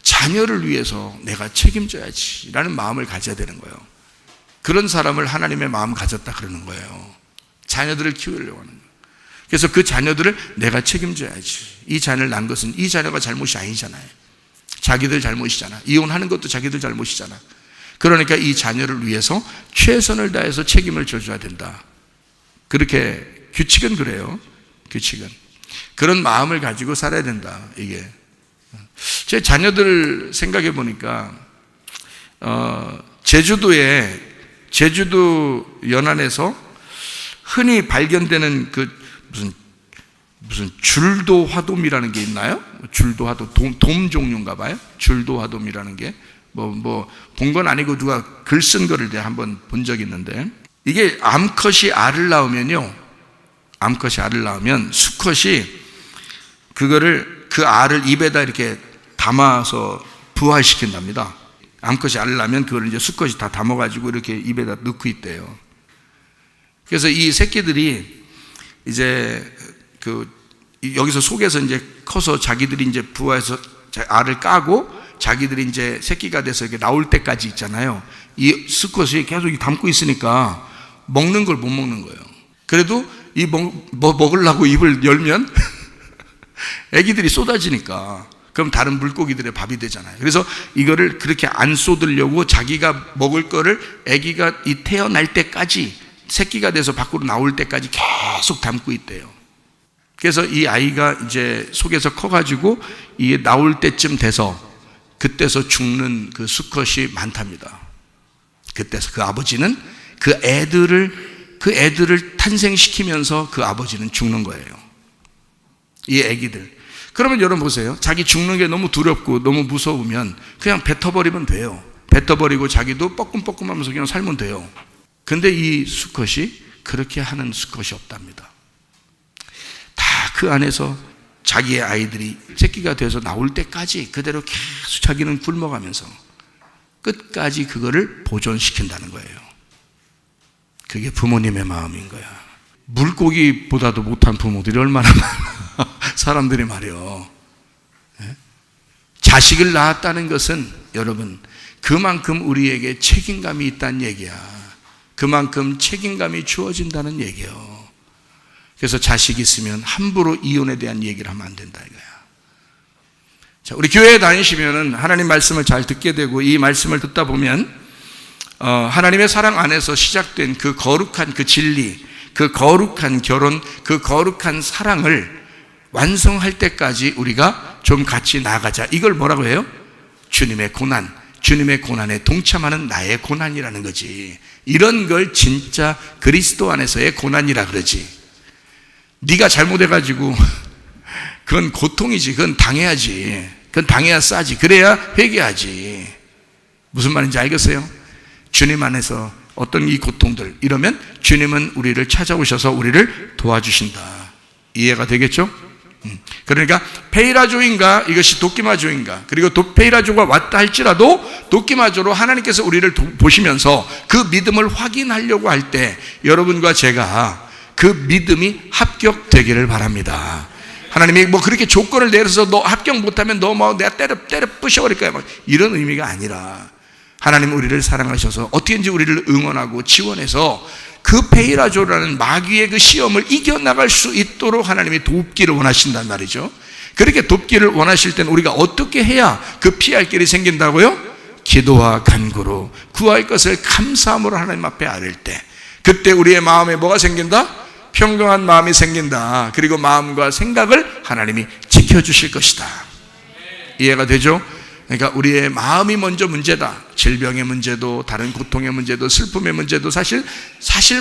Speaker 1: 자녀를 위해서 내가 책임져야지 라는 마음을 가져야 되는 거예요. 그런 사람을 하나님의 마음 가졌다 그러는 거예요. 자녀들을 키우려고 하는 거예요. 그래서 그 자녀들을 내가 책임져야지. 이 자녀를 낳은 것은 이 자녀가 잘못이 아니잖아요. 자기들 잘못이잖아. 이혼하는 것도 자기들 잘못이잖아. 그러니까 이 자녀를 위해서 최선을 다해서 책임을 져줘야 된다. 그렇게 규칙은 그래요. 규칙은 그런 마음을 가지고 살아야 된다. 이게 제 자녀들 생각해 보니까 제주도 연안에서 흔히 발견되는 그 무슨 줄도 화돔이라는 게 있나요? 줄도 화돔, 돔 종류인가 봐요. 줄도 화돔이라는 게 본 건 아니고 누가 글 쓴 거를 내가 한번 본 적이 있는데 이게 암컷이 알을 낳으면 수컷이 그거를 그 알을 입에다 이렇게 담아서 부화시킨답니다. 암컷이 알을 낳으면 그걸 이제 수컷이 다 담아가지고 이렇게 입에다 넣고 있대요. 그래서 이 새끼들이 이제 여기서 속에서 이제 커서 자기들이 이제 부화해서 알을 까고 자기들이 이제 새끼가 돼서 이렇게 나올 때까지 있잖아요. 이 수컷이 계속 담고 있으니까 먹는 걸 못 먹는 거예요. 그래도 먹으려고 입을 열면 애기들이 쏟아지니까 그럼 다른 물고기들의 밥이 되잖아요. 그래서 이거를 그렇게 안 쏟으려고 자기가 먹을 거를 아기가 태어날 때까지, 새끼가 돼서 밖으로 나올 때까지 계속 담고 있대요. 그래서 이 아이가 이제 속에서 커가지고 이게 나올 때쯤 돼서 그때서 죽는 그 수컷이 많답니다. 그때서 그 아버지는 그 애들을 탄생시키면서 그 아버지는 죽는 거예요. 이 애기들. 그러면 여러분 보세요. 자기 죽는 게 너무 두렵고 너무 무서우면 그냥 뱉어버리면 돼요. 뱉어버리고 자기도 뻐끔뻐끔하면서 그냥 살면 돼요. 근데 이 수컷이 그렇게 하는 수컷이 없답니다. 다 그 안에서 자기의 아이들이 새끼가 돼서 나올 때까지 그대로 계속 자기는 굶어가면서 끝까지 그거를 보존시킨다는 거예요. 그게 부모님의 마음인 거야. 물고기보다도 못한 부모들이 얼마나 많아. 사람들이 말이요. 자식을 낳았다는 것은 여러분 그만큼 우리에게 책임감이 있다는 얘기야. 그만큼 책임감이 주어진다는 얘기예요. 그래서 자식이 있으면 함부로 이혼에 대한 얘기를 하면 안 된다 이거야. 자, 우리 교회에 다니시면은 하나님 말씀을 잘 듣게 되고 이 말씀을 듣다 보면 하나님의 사랑 안에서 시작된 그 거룩한 그 진리, 그 거룩한 결혼, 그 거룩한 사랑을 완성할 때까지 우리가 좀 같이 나아가자. 이걸 뭐라고 해요? 주님의 고난, 주님의 고난에 동참하는 나의 고난이라는 거지. 이런 걸 진짜 그리스도 안에서의 고난이라 그러지. 네가 잘못해가지고 그건 고통이지. 그건 당해야지. 그건 당해야 싸지. 그래야 회개하지. 무슨 말인지 알겠어요? 주님 안에서 어떤 이 고통들 이러면 주님은 우리를 찾아오셔서 우리를 도와주신다. 이해가 되겠죠? 그러니까 페이라조인가 이것이 도끼마조인가, 그리고 페이라조가 왔다 할지라도 도끼마조로 하나님께서 우리를 보시면서 그 믿음을 확인하려고 할 때 여러분과 제가 그 믿음이 합격되기를 바랍니다. 하나님이 뭐 그렇게 조건을 내려서 너 합격 못하면 너 뭐 내가 때려 부셔버릴 거야 막 이런 의미가 아니라 하나님 우리를 사랑하셔서 어떻게든지 우리를 응원하고 지원해서 그 페이라조라는 마귀의 그 시험을 이겨나갈 수 있도록 하나님이 돕기를 원하신단 말이죠. 그렇게 돕기를 원하실 때는 우리가 어떻게 해야 그 피할 길이 생긴다고요? 기도와 간구로 구할 것을 감사함으로 하나님 앞에 아뢰을 때 그때 우리의 마음에 뭐가 생긴다? 평강한 마음이 생긴다. 그리고 마음과 생각을 하나님이 지켜주실 것이다. 이해가 되죠? 그러니까 우리의 마음이 먼저 문제다. 질병의 문제도 다른 고통의 문제도 슬픔의 문제도 사실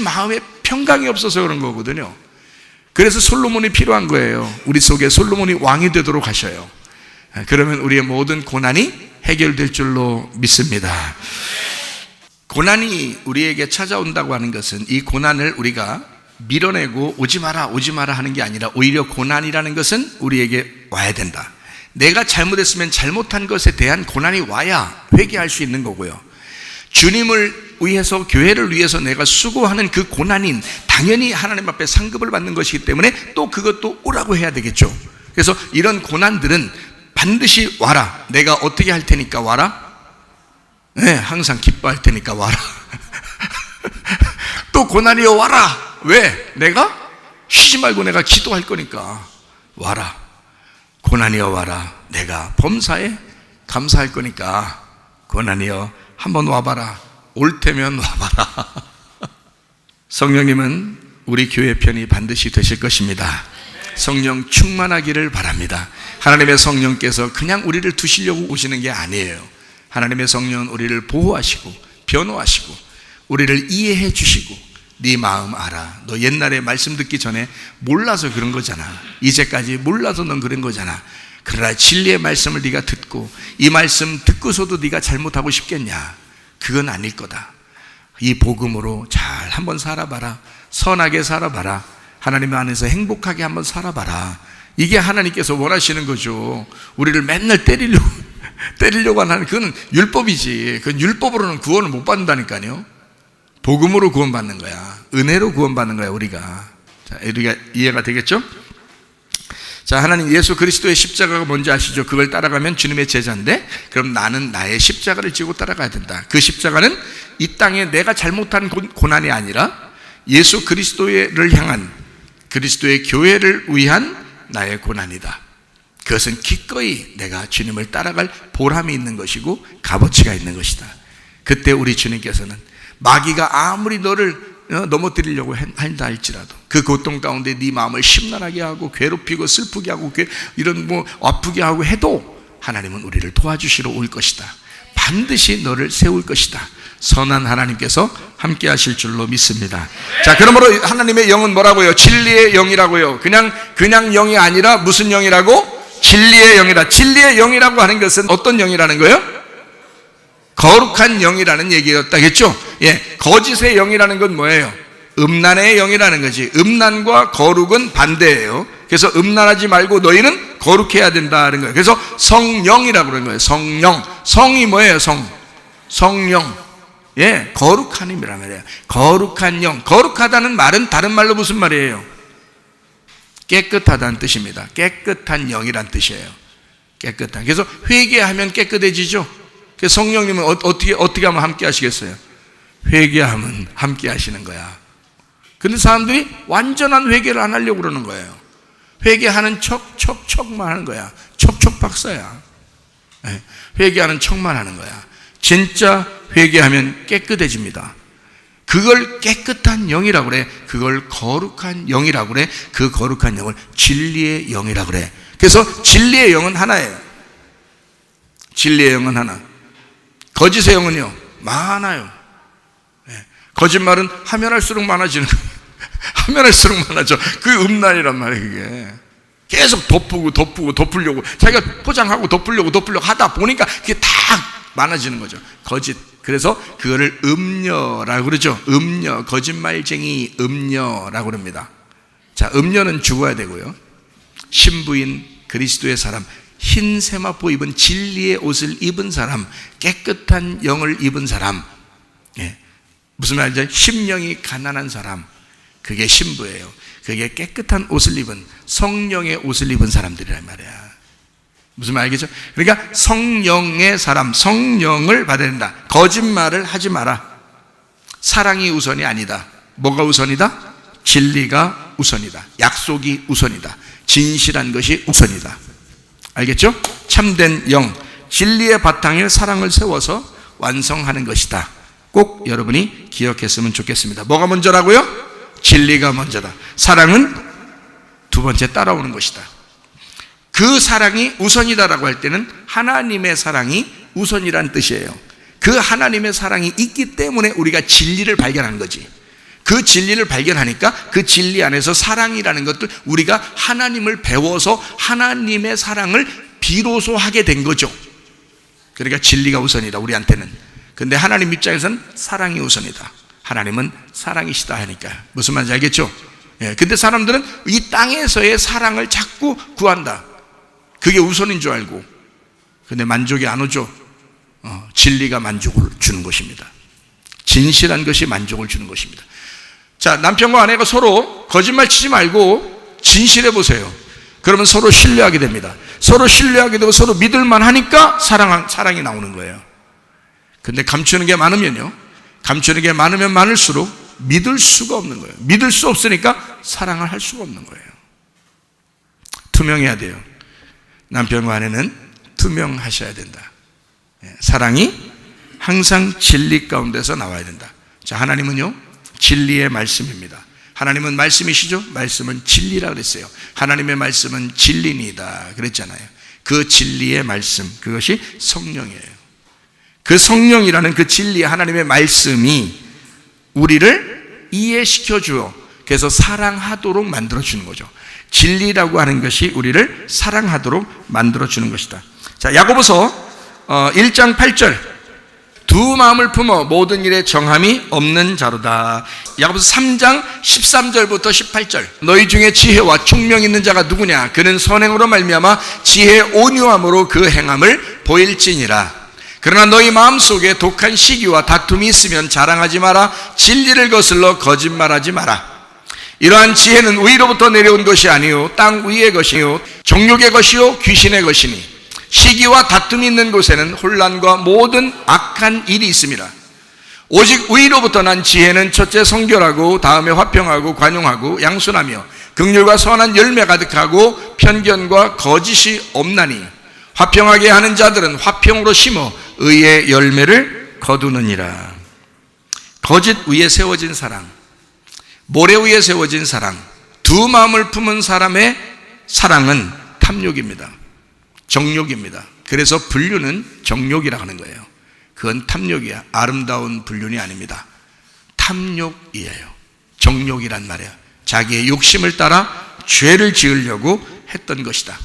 Speaker 1: 마음에 평강이 없어서 그런 거거든요. 그래서 솔로몬이 필요한 거예요. 우리 속에 솔로몬이 왕이 되도록 하셔요. 그러면 우리의 모든 고난이 해결될 줄로 믿습니다. 고난이 우리에게 찾아온다고 하는 것은 이 고난을 우리가 밀어내고 오지 마라 하는 게 아니라 오히려 고난이라는 것은 우리에게 와야 된다. 내가 잘못했으면 잘못한 것에 대한 고난이 와야 회개할 수 있는 거고요. 주님을 위해서, 교회를 위해서 내가 수고하는 그 고난인 당연히 하나님 앞에 상급을 받는 것이기 때문에 또 그것도 오라고 해야 되겠죠. 그래서 이런 고난들은 반드시 와라. 내가 어떻게 할 테니까 와라. 네, 항상 기뻐할 테니까 와라. 또 고난이여 와라. 왜? 내가 쉬지 말고 내가 기도할 거니까 와라. 고난이여 와라. 내가 범사에 감사할 거니까 고난이여 한번 와봐라. 올 테면 와봐라. 성령님은 우리 교회 편이 반드시 되실 것입니다. 성령 충만하기를 바랍니다. 하나님의 성령께서 그냥 우리를 두시려고 오시는 게 아니에요. 하나님의 성령은 우리를 보호하시고 변호하시고 우리를 이해해 주시고 네 마음 알아. 너 옛날에 말씀 듣기 전에 몰라서 그런 거잖아. 이제까지 몰라서 넌 그런 거잖아. 그러나 진리의 말씀을 네가 듣고 이 말씀 듣고서도 네가 잘못하고 싶겠냐? 그건 아닐 거다. 이 복음으로 잘 한번 살아봐라. 선하게 살아봐라. 하나님 안에서 행복하게 한번 살아봐라. 이게 하나님께서 원하시는 거죠. 우리를 맨날 때리려고 하는 그건 율법이지. 그건 율법으로는 구원을 못 받는다니까요. 복음으로 구원받는 거야. 은혜로 구원받는 거야 우리가. 자, 우리가 이해가 되겠죠? 자, 하나님 예수 그리스도의 십자가가 뭔지 아시죠? 그걸 따라가면 주님의 제자인데 그럼 나는 나의 십자가를 지고 따라가야 된다. 그 십자가는 이 땅에 내가 잘못한 고난이 아니라 예수 그리스도를 향한 그리스도의 교회를 위한 나의 고난이다. 그것은 기꺼이 내가 주님을 따라갈 보람이 있는 것이고 값어치가 있는 것이다. 그때 우리 주님께서는 마귀가 아무리 너를 넘어뜨리려고 한다 할지라도 그 고통 가운데 네 마음을 심란하게 하고 괴롭히고 슬프게 하고 이런 아프게 하고 해도 하나님은 우리를 도와주시러 올 것이다. 반드시 너를 세울 것이다. 선한 하나님께서 함께 하실 줄로 믿습니다. 자, 그러므로 하나님의 영은 뭐라고요? 진리의 영이라고요. 그냥 영이 아니라 무슨 영이라고? 진리의 영이라. 진리의 영이라고 하는 것은 어떤 영이라는 거예요? 거룩한 영이라는 얘기였다겠죠? 예, 거짓의 영이라는 건 뭐예요? 음란의 영이라는 거지. 음란과 거룩은 반대예요. 그래서 음란하지 말고 너희는 거룩해야 된다는 거예요. 그래서 성령이라고 그러는 거예요. 성령. 성이 뭐예요? 성령. 예, 거룩한 힘이란 말이에요. 거룩한 영. 거룩하다는 말은 다른 말로 무슨 말이에요? 깨끗하다는 뜻입니다. 깨끗한 영이란 뜻이에요. 깨끗한. 그래서 회개하면 깨끗해지죠. 그래서 성령님은 어떻게 하면 함께 하시겠어요? 회개하면 함께 하시는 거야. 근데 사람들이 완전한 회개를 안 하려고 그러는 거예요. 회개하는 척만 하는 거야. 척 박사야. 네, 회개하는 척만 하는 거야. 진짜 회개하면 깨끗해집니다. 그걸 깨끗한 영이라고 그래. 그걸 거룩한 영이라고 그래. 그 거룩한 영을 진리의 영이라고 그래. 그래서 진리의 영은 하나예요. 진리의 영은 하나. 거짓의 영은요, 많아요. 네. 거짓말은 하면 할수록 많아지는 거예요. 하면 할수록 많아져. 그게 음란이란 말이에요. 그게 계속 덮으려고 자기가 포장하고 덮으려고 하다 보니까 그게 다 많아지는 거죠. 거짓. 그래서 그거를 음녀라고 그러죠. 음녀, 거짓말쟁이 음녀라고 그럽니다. 자, 음녀는 죽어야 되고요. 신부인 그리스도의 사람, 흰 세마포 입은 진리의 옷을 입은 사람, 깨끗한 영을 입은 사람, 예. 무슨 말이죠? 심령이 가난한 사람, 그게 신부예요. 그게 깨끗한 옷을 입은, 성령의 옷을 입은 사람들이란 말이야. 무슨 말 알겠죠? 그러니까 성령의 사람, 성령을 받아야 된다. 거짓말을 하지 마라. 사랑이 우선이 아니다. 뭐가 우선이다? 진리가 우선이다. 약속이 우선이다. 진실한 것이 우선이다. 알겠죠? 참된 영, 진리의 바탕에 사랑을 세워서 완성하는 것이다. 꼭 여러분이 기억했으면 좋겠습니다. 뭐가 먼저라고요? 진리가 먼저다. 사랑은 두 번째 따라오는 것이다. 그 사랑이 우선이다라고 할 때는 하나님의 사랑이 우선이란 뜻이에요. 그 하나님의 사랑이 있기 때문에 우리가 진리를 발견한 거지. 그 진리를 발견하니까 그 진리 안에서 사랑이라는 것들, 우리가 하나님을 배워서 하나님의 사랑을 비로소 하게 된 거죠. 그러니까 진리가 우선이다, 우리한테는. 근데 하나님 입장에서는 사랑이 우선이다. 하나님은 사랑이시다 하니까. 무슨 말인지 알겠죠? 예, 근데 사람들은 이 땅에서의 사랑을 자꾸 구한다. 그게 우선인 줄 알고. 근데 만족이 안 오죠. 진리가 만족을 주는 것입니다. 진실한 것이 만족을 주는 것입니다. 자, 남편과 아내가 서로 거짓말 치지 말고 진실해 보세요. 그러면 서로 신뢰하게 됩니다. 서로 신뢰하게 되고 서로 믿을만 하니까 사랑이 나오는 거예요. 근데 감추는 게 많으면요, 감추는 게 많으면 많을수록 믿을 수가 없는 거예요. 믿을 수 없으니까 사랑을 할 수가 없는 거예요. 투명해야 돼요. 남편과 아내는 투명하셔야 된다. 사랑이 항상 진리 가운데서 나와야 된다. 자, 하나님은요, 진리의 말씀입니다. 하나님은 말씀이시죠? 말씀은 진리라 그랬어요. 하나님의 말씀은 진리니다 그랬잖아요. 그 진리의 말씀, 그것이 성령이에요. 그 성령이라는 그 진리, 하나님의 말씀이 우리를 이해시켜 주어, 그래서 사랑하도록 만들어 주는 거죠. 진리라고 하는 것이 우리를 사랑하도록 만들어 주는 것이다. 자, 야고보서 1장 8절, 두 마음을 품어 모든 일에 정함이 없는 자로다. 야고보서 3장 13절부터 18절, 너희 중에 지혜와 총명 있는 자가 누구냐? 그는 선행으로 말미암아 지혜 온유함으로 그 행함을 보일지니라. 그러나 너희 마음속에 독한 시기와 다툼이 있으면 자랑하지 마라. 진리를 거슬러 거짓말하지 마라. 이러한 지혜는 위로부터 내려온 것이 아니요 땅 위의 것이요 정욕의 것이요 귀신의 것이니 시기와 다툼이 있는 곳에는 혼란과 모든 악한 일이 있습니다. 오직 위로부터 난 지혜는 첫째 성결하고 다음에 화평하고 관용하고 양순하며 긍휼과 선한 열매 가득하고 편견과 거짓이 없나니 화평하게 하는 자들은 화평으로 심어 의의 열매를 거두느니라. 거짓 위에 세워진 사랑, 모래 위에 세워진 사랑, 두 마음을 품은 사람의 사랑은 탐욕입니다. 정욕입니다. 그래서 불륜은 정욕이라고 하는 거예요. 그건 탐욕이야. 아름다운 불륜이 아닙니다. 탐욕이에요. 정욕이란 말이에요. 자기의 욕심을 따라 죄를 지으려고 했던 것이다.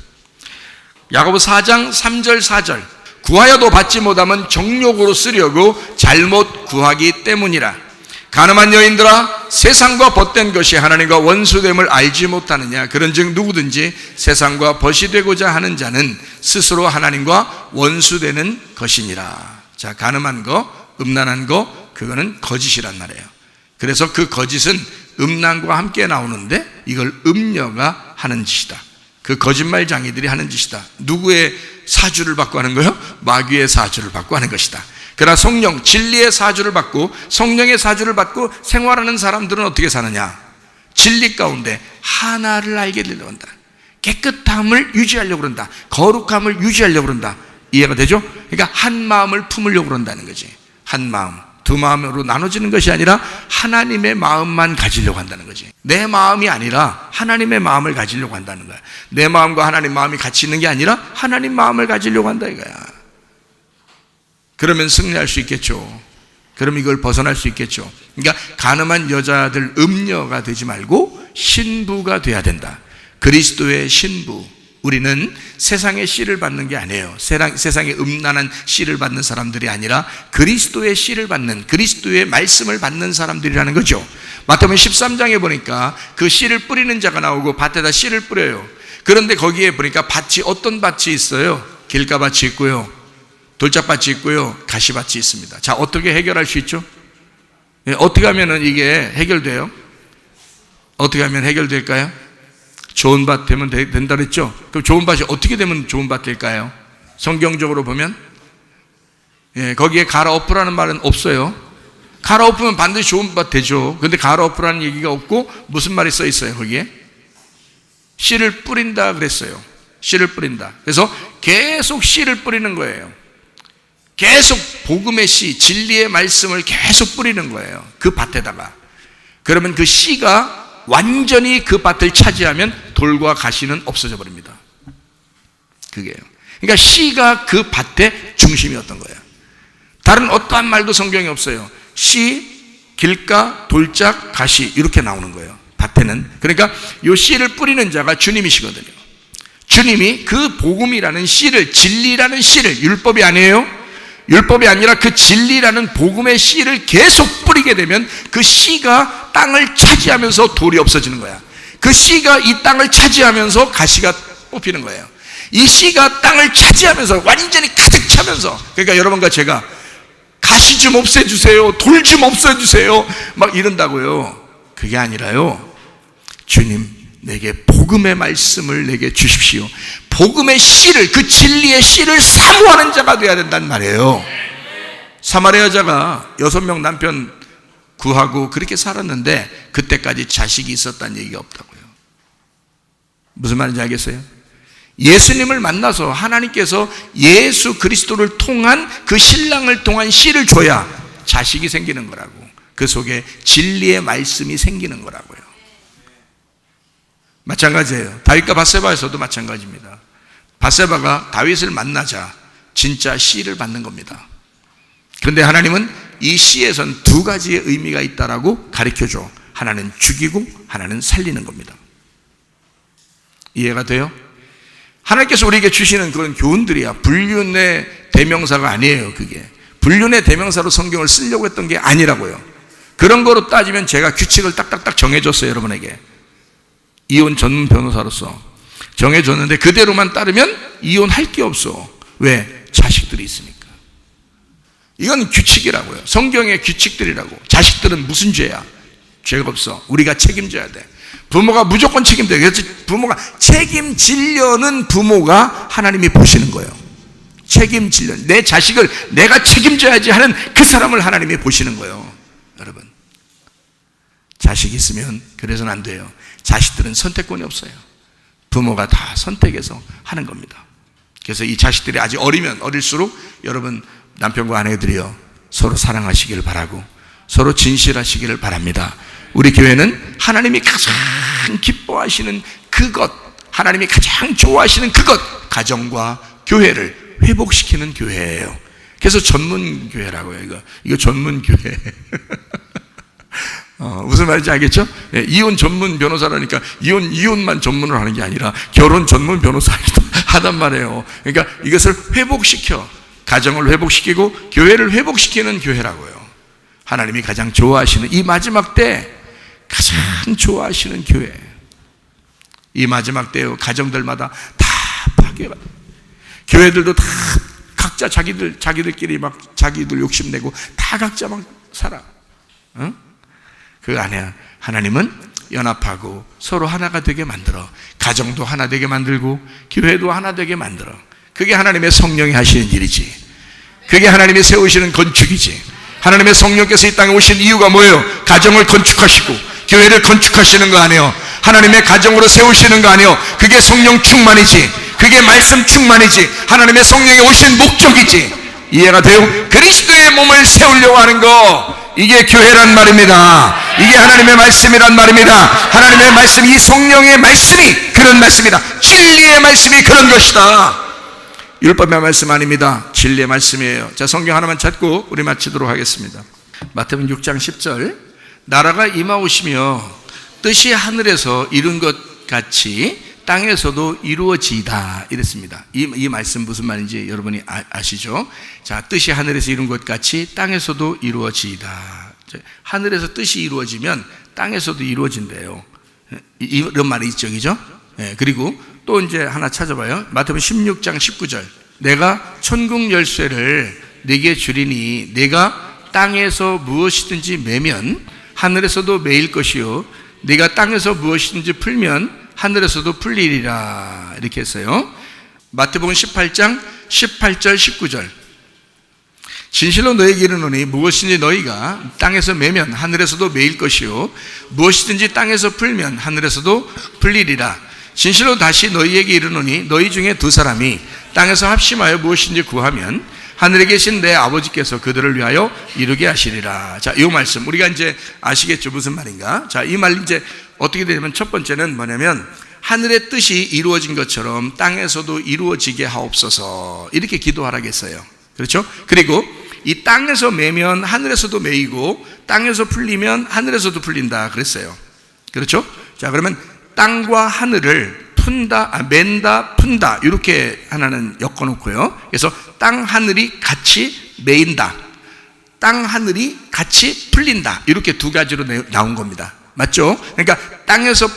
Speaker 1: 야고보 4장 3절 4절 구하여도 받지 못하면 정욕으로 쓰려고 잘못 구하기 때문이라. 가늠한 여인들아, 세상과 벗된 것이 하나님과 원수됨을 알지 못하느냐. 그런즉 누구든지 세상과 벗이 되고자 하는 자는 스스로 하나님과 원수되는 것이니라. 자, 가늠한 거, 음란한 거, 그거는 거짓이란 말이에요. 그래서 그 거짓은 음란과 함께 나오는데 이걸 음녀가 하는 짓이다. 그 거짓말장이들이 하는 짓이다. 누구의 사주를 받고 하는 거예요? 마귀의 사주를 받고 하는 것이다. 그러나 성령, 진리의 사주를 받고 성령의 사주를 받고 생활하는 사람들은 어떻게 사느냐? 진리 가운데 하나를 알게 되려고 한다. 깨끗함을 유지하려고 그런다. 거룩함을 유지하려고 그런다. 이해가 되죠? 그러니까 한 마음을 품으려고 그런다는 거지. 한 마음, 두 마음으로 나눠지는 것이 아니라 하나님의 마음만 가지려고 한다는 거지. 내 마음이 아니라 하나님의 마음을 가지려고 한다는 거야. 내 마음과 하나님 마음이 같이 있는 게 아니라 하나님 마음을 가지려고 한다 이거야. 그러면 승리할 수 있겠죠. 그럼 이걸 벗어날 수 있겠죠. 그러니까 가늠한 여자들 음녀가 되지 말고 신부가 돼야 된다. 그리스도의 신부. 우리는 세상의 씨를 받는 게 아니에요. 세상의 음란한 씨를 받는 사람들이 아니라 그리스도의 씨를 받는, 그리스도의 말씀을 받는 사람들이라는 거죠. 마태복음 13장에 보니까 그 씨를 뿌리는 자가 나오고 밭에다 씨를 뿌려요. 그런데 거기에 보니까 밭이, 어떤 밭이 있어요? 길가밭이 있고요, 돌짝밭이 있고요, 가시밭이 있습니다. 자, 어떻게 해결할 수 있죠? 어떻게 하면 이게 해결돼요? 어떻게 하면 해결될까요? 좋은 밭 되면 된다 그랬죠? 그럼 좋은 밭이 어떻게 되면 좋은 밭 될까요? 성경적으로 보면 거기에 갈아엎으라는 말은 없어요. 갈아엎으면 반드시 좋은 밭 되죠. 그런데 갈아엎으라는 얘기가 없고 무슨 말이 써 있어요? 거기에 씨를 뿌린다 그랬어요. 씨를 뿌린다. 그래서 계속 씨를 뿌리는 거예요. 계속 복음의 씨, 진리의 말씀을 계속 뿌리는 거예요. 그 밭에다가. 그러면 그 씨가 완전히 그 밭을 차지하면 돌과 가시는 없어져 버립니다. 그게요. 그러니까 씨가 그 밭의 중심이었던 거예요. 다른 어떠한 말도 성경에 없어요. 씨, 길가, 돌짝, 가시 이렇게 나오는 거예요. 밭에는. 그러니까 이 씨를 뿌리는 자가 주님이시거든요. 주님이 그 복음이라는 씨를, 진리라는 씨를, 율법이 아니에요. 율법이 아니라 그 진리라는 복음의 씨를 계속 뿌리게 되면 그 씨가 땅을 차지하면서 돌이 없어지는 거야. 그 씨가 이 땅을 차지하면서 가시가 뽑히는 거예요. 이 씨가 땅을 차지하면서 완전히 가득 차면서, 그러니까 여러분과 제가 가시 좀 없애주세요, 돌 좀 없애주세요 막 이런다고요. 그게 아니라요, 주님 내게 복음의 말씀을 내게 주십시오. 복음의 씨를, 그 진리의 씨를 사모하는 자가 되어야 된단 말이에요. 사마리아 여자가 6명 남편 구하고 그렇게 살았는데 그때까지 자식이 있었다는 얘기가 없다고요. 무슨 말인지 알겠어요? 예수님을 만나서 하나님께서 예수 그리스도를 통한 그 신랑을 통한 씨를 줘야 자식이 생기는 거라고. 그 속에 진리의 말씀이 생기는 거라고요. 마찬가지예요. 다윗과 밧세바에서도 마찬가지입니다. 밧세바가 다윗을 만나자 진짜 씨를 받는 겁니다. 그런데 하나님은 이 씨에선 두 가지의 의미가 있다라고 가르쳐줘. 하나는 죽이고 하나는 살리는 겁니다. 이해가 돼요? 하나님께서 우리에게 주시는 그런 교훈들이야. 불륜의 대명사가 아니에요. 그게 불륜의 대명사로 성경을 쓰려고 했던 게 아니라고요. 그런 거로 따지면 제가 규칙을 딱딱딱 정해줬어요. 여러분에게 이혼 전문 변호사로서 정해줬는데 그대로만 따르면 이혼할 게 없어. 왜? 자식들이 있으니까. 이건 규칙이라고요. 성경의 규칙들이라고. 자식들은 무슨 죄야? 죄가 없어. 우리가 책임져야 돼. 부모가 무조건 책임져야 돼. 그래서 부모가 책임지려는 부모가 하나님이 보시는 거예요. 책임지려, 내 자식을 내가 책임져야지 하는 그 사람을 하나님이 보시는 거예요. 여러분, 자식이 있으면 그래서는 안 돼요. 자식들은 선택권이 없어요. 부모가 다 선택해서 하는 겁니다. 그래서 이 자식들이 아직 어리면 어릴수록 여러분 남편과 아내들이요 서로 사랑하시기를 바라고 서로 진실하시기를 바랍니다. 우리 교회는 하나님이 가장 기뻐하시는 그것, 하나님이 가장 좋아하시는 그것, 가정과 교회를 회복시키는 교회예요. 그래서 전문교회라고요. 이거 전문교회. 무슨 말인지 알겠죠? 예, 이혼 전문 변호사라니까 이혼만 전문으로 하는 게 아니라 결혼 전문 변호사이기도 하단 말이에요. 그러니까 이것을 회복시켜, 가정을 회복시키고 교회를 회복시키는 교회라고요. 하나님이 가장 좋아하시는 이 마지막 때 가장 좋아하시는 교회. 이 마지막 때 가정들마다 다 파괴받아. 교회들도 다 각자 자기들끼리 막 자기들 욕심내고 다 각자 막 살아. 응? 그 안에 하나님은 연합하고 서로 하나가 되게 만들어, 가정도 하나 되게 만들고 교회도 하나 되게 만들어. 그게 하나님의 성령이 하시는 일이지. 그게 하나님이 세우시는 건축이지. 하나님의 성령께서 이 땅에 오신 이유가 뭐예요? 가정을 건축하시고 교회를 건축하시는 거 아니에요? 하나님의 가정으로 세우시는 거 아니에요? 그게 성령 충만이지. 그게 말씀 충만이지. 하나님의 성령이 오신 목적이지. 이해가 돼요? 그리스도의 몸을 세우려고 하는 거, 이게 교회란 말입니다. 이게 하나님의 말씀이란 말입니다. 하나님의 말씀, 이 성령의 말씀이 그런 말씀이다. 진리의 말씀이 그런 것이다. 율법의 말씀 아닙니다. 진리의 말씀이에요. 자, 성경 하나만 찾고 우리 마치도록 하겠습니다. 마태복음 6장 10절, 나라가 임하오시며 뜻이 하늘에서 이룬 것 같이 땅에서도 이루어지이다 이랬습니다. 이 말씀 무슨 말인지 여러분이 아시죠? 자, 뜻이 하늘에서 이룬 것 같이 땅에서도 이루어지이다. 하늘에서 뜻이 이루어지면 땅에서도 이루어진대요. 이런 말이 있죠, 그죠? 네, 그리고 또 이제 하나 찾아봐요. 마태복음 16장 19절, 내가 천국 열쇠를 네게 주리니 네가 땅에서 무엇이든지 매면 하늘에서도 매일 것이요 네가 땅에서 무엇이든지 풀면 하늘에서도 풀리리라. 이렇게 했어요. 마태복음 18장 18절 19절, 진실로 너희에게 이르노니 무엇이든지 너희가 땅에서 매면 하늘에서도 매일 것이요 무엇이든지 땅에서 풀면 하늘에서도 풀리리라. 진실로 다시 너희에게 이르노니 너희 중에 두 사람이 땅에서 합심하여 무엇인지 구하면 하늘에 계신 내 아버지께서 그들을 위하여 이루게 하시리라. 자, 이 말씀 우리가 이제 아시겠죠? 무슨 말인가? 자, 이 말 이제 어떻게 되냐면 첫 번째는 뭐냐면 하늘의 뜻이 이루어진 것처럼 땅에서도 이루어지게 하옵소서, 이렇게 기도하라겠어요. 그렇죠? 그리고 이 땅에서 매면 하늘에서도 매이고 땅에서 풀리면 하늘에서도 풀린다 그랬어요. 그렇죠? 자, 그러면 땅과 하늘을 맨다, 푼다 이렇게 하나는 엮어놓고요. 그래서 땅 하늘이 같이 매인다, 땅 하늘이 같이 풀린다, 이렇게 두 가지로 나온 겁니다. 맞죠? 그러니까 땅에서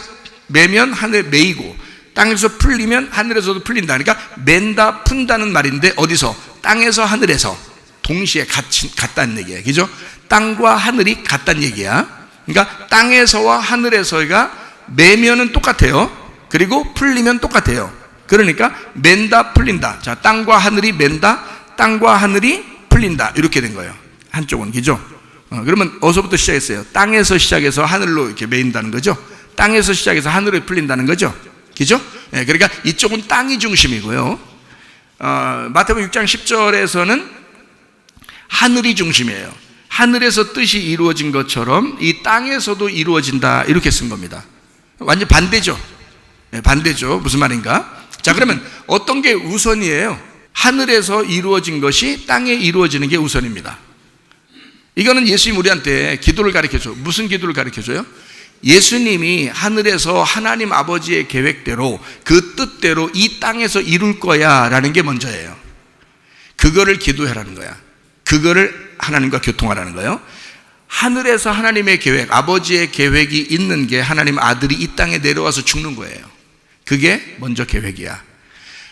Speaker 1: 매면 하늘에 매이고 땅에서 풀리면 하늘에서도 풀린다. 그러니까 맨다, 푼다는 말인데 어디서? 땅에서 하늘에서 동시에 같다는 얘기예요. 그죠? 땅과 하늘이 같다는 얘기야. 그러니까 땅에서와 하늘에서가 매면은 똑같아요. 그리고 풀리면 똑같아요. 그러니까 맨다, 풀린다. 자, 땅과 하늘이 맨다, 땅과 하늘이 풀린다, 이렇게 된 거예요. 한쪽은. 그죠? 그러면 어디서부터 시작했어요? 땅에서 시작해서 하늘로 이렇게 매인다는 거죠. 땅에서 시작해서 하늘에 풀린다는 거죠. 그죠? 네, 그러니까 이쪽은 땅이 중심이고요. 마태복음 6장 10절에서는 하늘이 중심이에요. 하늘에서 뜻이 이루어진 것처럼 이 땅에서도 이루어진다, 이렇게 쓴 겁니다. 완전 반대죠. 네, 반대죠. 무슨 말인가? 자, 그러면 어떤 게 우선이에요? 하늘에서 이루어진 것이 땅에 이루어지는 게 우선입니다. 이거는 예수님 우리한테 기도를 가르쳐줘요. 무슨 기도를 가르쳐줘요? 예수님이 하늘에서 하나님 아버지의 계획대로 그 뜻대로 이 땅에서 이룰 거야 라는 게 먼저예요. 그거를 기도하라는 거야. 그거를 하나님과 교통하라는 거예요. 하늘에서 하나님의 계획, 아버지의 계획이 있는 게 하나님 아들이 이 땅에 내려와서 죽는 거예요. 그게 먼저 계획이야.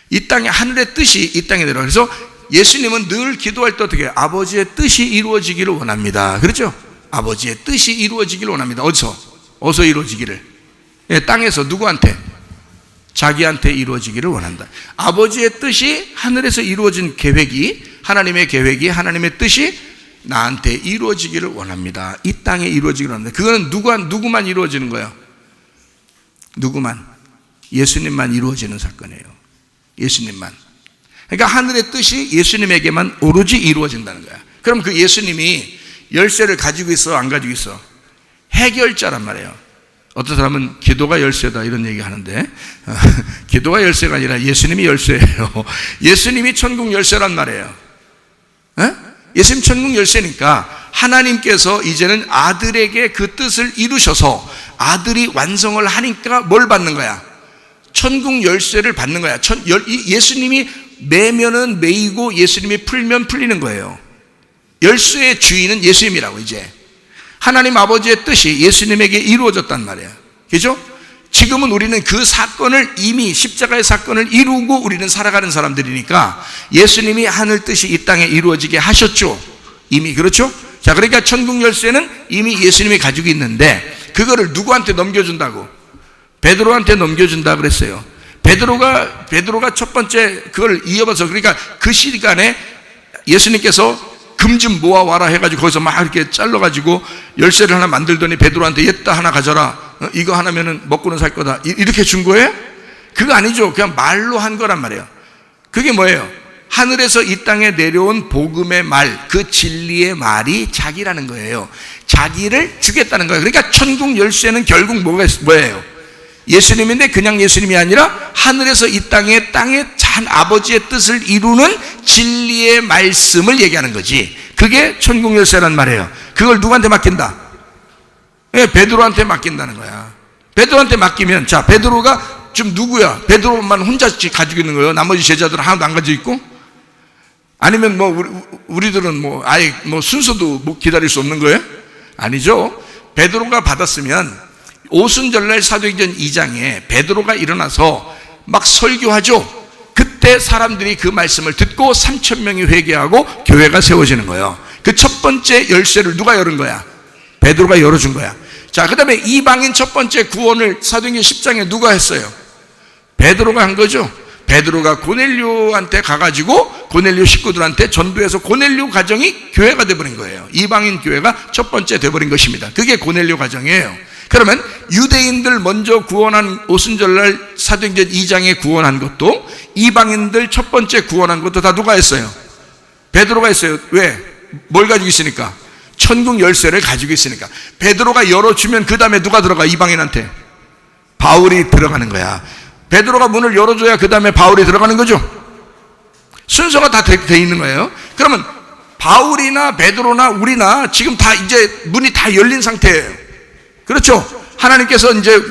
Speaker 1: 이 땅에 하늘의 뜻이 이 땅에 내려와. 그래서 예수님은 늘 기도할 때 어떻게 해요? 아버지의 뜻이 이루어지기를 원합니다. 그렇죠? 아버지의 뜻이 이루어지기를 원합니다. 어디서 이루어지기를? 예, 땅에서. 누구한테? 자기한테 이루어지기를 원한다. 아버지의 뜻이 하늘에서 이루어진 계획이, 하나님의 계획이, 하나님의 뜻이 나한테 이루어지기를 원합니다. 이 땅에 이루어지기를 원합니다. 그거는 누구만 이루어지는 거예요? 누구만? 예수님만 이루어지는 사건이에요. 예수님만. 그러니까 하늘의 뜻이 예수님에게만 오로지 이루어진다는 거야. 그럼 그 예수님이 열쇠를 가지고 있어, 안 가지고 있어? 해결자란 말이에요. 어떤 사람은 기도가 열쇠다 이런 얘기 하는데 기도가 열쇠가 아니라 예수님이 열쇠예요. 예수님이 천국 열쇠란 말이에요. 에? 예수님 천국 열쇠니까 하나님께서 이제는 아들에게 그 뜻을 이루셔서 아들이 완성을 하니까 뭘 받는 거야? 천국 열쇠를 받는 거야. 예수님이 매면은 매이고 예수님이 풀면 풀리는 거예요. 열쇠의 주인은 예수님이라고. 이제 하나님 아버지의 뜻이 예수님에게 이루어졌단 말이에요. 그죠? 지금은 우리는 그 사건을 이미 십자가의 사건을 이루고 우리는 살아가는 사람들이니까 예수님이 하늘 뜻이 이 땅에 이루어지게 하셨죠. 이미. 그렇죠? 자, 그러니까 천국 열쇠는 이미 예수님이 가지고 있는데 그거를 누구한테 넘겨준다고? 베드로한테 넘겨준다 그랬어요. 베드로가 첫 번째 그걸 이어봐서, 그러니까 그 시간에 예수님께서 금 좀 모아와라 해가지고 거기서 막 이렇게 잘라가지고 열쇠를 하나 만들더니 베드로한테 얘따 하나 가져라, 이거 하나면은 먹고는 살 거다, 이렇게 준 거예요? 그거 아니죠. 그냥 말로 한 거란 말이에요. 그게 뭐예요? 하늘에서 이 땅에 내려온 복음의 말, 그 진리의 말이 자기라는 거예요. 자기를 주겠다는 거예요. 그러니까 천국 열쇠는 결국 뭐예요? 예수님인데 그냥 예수님이 아니라 하늘에서 이 땅에 한 아버지의 뜻을 이루는 진리의 말씀을 얘기하는 거지. 그게 천국 열쇠란 말이에요. 그걸 누구한테 맡긴다? 베드로한테 맡긴다는 거야. 베드로한테 맡기면, 자, 베드로가 지금 누구야? 베드로만 혼자 가지고 있는 거예요? 나머지 제자들은 하나도 안 가지고 있고? 아니면 우리들은 아예 순서도 기다릴 수 없는 거예요? 아니죠. 베드로가 받았으면 오순절날 사도행전 2장에 베드로가 일어나서 막 설교하죠. 그때 사람들이 그 말씀을 듣고 3,000명이 회개하고 교회가 세워지는 거예요. 그 첫 번째 열쇠를 누가 열은 거야? 베드로가 열어준 거야. 자, 그 다음에 이방인 첫 번째 구원을 사도행전 10장에 누가 했어요? 베드로가 한 거죠. 베드로가 고넬료한테 가가지고 고넬료 식구들한테 전도해서 고넬료 가정이 교회가 돼버린 거예요. 이방인 교회가 첫 번째 돼버린 것입니다. 그게 고넬료 가정이에요. 그러면 유대인들 먼저 구원한 오순절날 사도행전 2장에 구원한 것도, 이방인들 첫 번째 구원한 것도 다 누가 했어요? 베드로가 했어요. 왜? 뭘 가지고 있으니까? 천국 열쇠를 가지고 있으니까. 베드로가 열어주면 그 다음에 누가 들어가? 이방인한테 바울이 들어가는 거야. 베드로가 문을 열어줘야 그 다음에 바울이 들어가는 거죠. 순서가 다 돼 있는 거예요. 그러면 바울이나 베드로나 우리나 지금 다 이제 문이 다 열린 상태예요. 그렇죠? 하나님께서 이제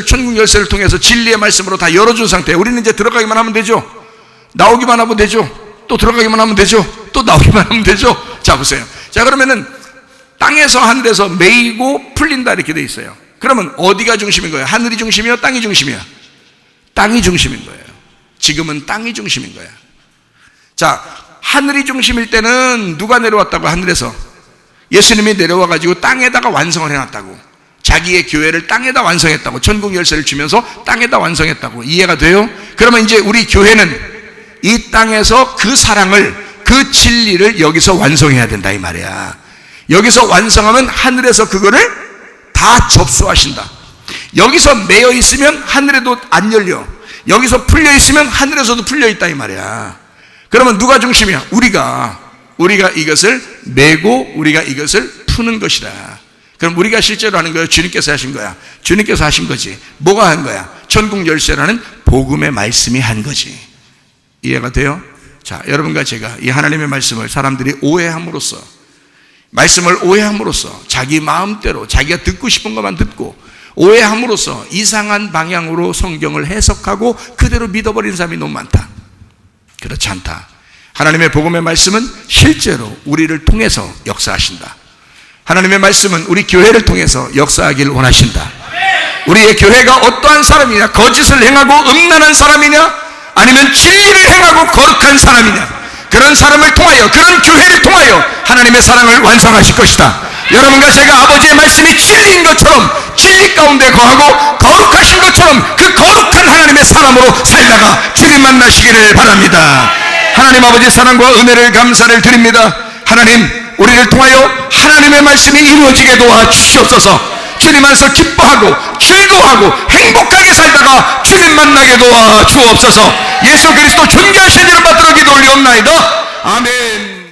Speaker 1: 천국 열쇠를 통해서 진리의 말씀으로 다 열어준 상태예요. 우리는 이제 들어가기만 하면 되죠. 나오기만 하면 되죠. 또 들어가기만 하면 되죠. 또 나오기만 하면 되죠. 자, 보세요. 자, 그러면은 땅에서 하늘에서 매이고 풀린다 이렇게 돼 있어요. 그러면 어디가 중심인 거예요? 하늘이 중심이요? 땅이 중심이야? 땅이 중심인 거예요. 지금은 땅이 중심인 거야. 자, 하늘이 중심일 때는 누가 내려왔다고? 하늘에서 예수님이 내려와가지고 땅에다가 완성을 해놨다고. 자기의 교회를 땅에다 완성했다고. 천국 열쇠를 주면서 땅에다 완성했다고. 이해가 돼요? 그러면 이제 우리 교회는 이 땅에서 그 사랑을, 그 진리를 여기서 완성해야 된다 이 말이야. 여기서 완성하면 하늘에서 그거를 다 접수하신다. 여기서 매여 있으면 하늘에도 안 열려. 여기서 풀려 있으면 하늘에서도 풀려 있다 이 말이야. 그러면 누가 중심이야? 우리가 이것을 메고 우리가 이것을 푸는 것이다. 그럼 우리가 실제로 하는 거예요? 주님께서 하신 거야? 주님께서 하신 거지. 뭐가 한 거야? 천국 열쇠라는 복음의 말씀이 한 거지. 이해가 돼요? 자, 여러분과 제가 이 하나님의 말씀을 사람들이 오해함으로써, 말씀을 오해함으로써 자기 마음대로 자기가 듣고 싶은 것만 듣고 오해함으로써 이상한 방향으로 성경을 해석하고 그대로 믿어버린 사람이 너무 많다. 그렇지 않다. 하나님의 복음의 말씀은 실제로 우리를 통해서 역사하신다. 하나님의 말씀은 우리 교회를 통해서 역사하기를 원하신다. 우리의 교회가 어떠한 사람이냐? 거짓을 행하고 음란한 사람이냐? 아니면 진리를 행하고 거룩한 사람이냐? 그런 사람을 통하여, 그런 교회를 통하여 하나님의 사랑을 완성하실 것이다. 여러분과 제가 아버지의 말씀이 진리인 것처럼 진리 가운데 거하고 거룩하신 것처럼 그 거룩한 하나님의 사람으로 살다가 주님 만나시기를 바랍니다. 하나님 아버지의 사랑과 은혜를 감사를 드립니다. 하나님, 우리를 통하여 하나님의 말씀이 이루어지게 도와주시옵소서. 주님 안에서 기뻐하고 즐거워하고 행복하게 살다가 주님 만나게 도와주옵소서. 예수 그리스도 존귀하신 이름 받들어 기도 올리옵나이다. 아멘.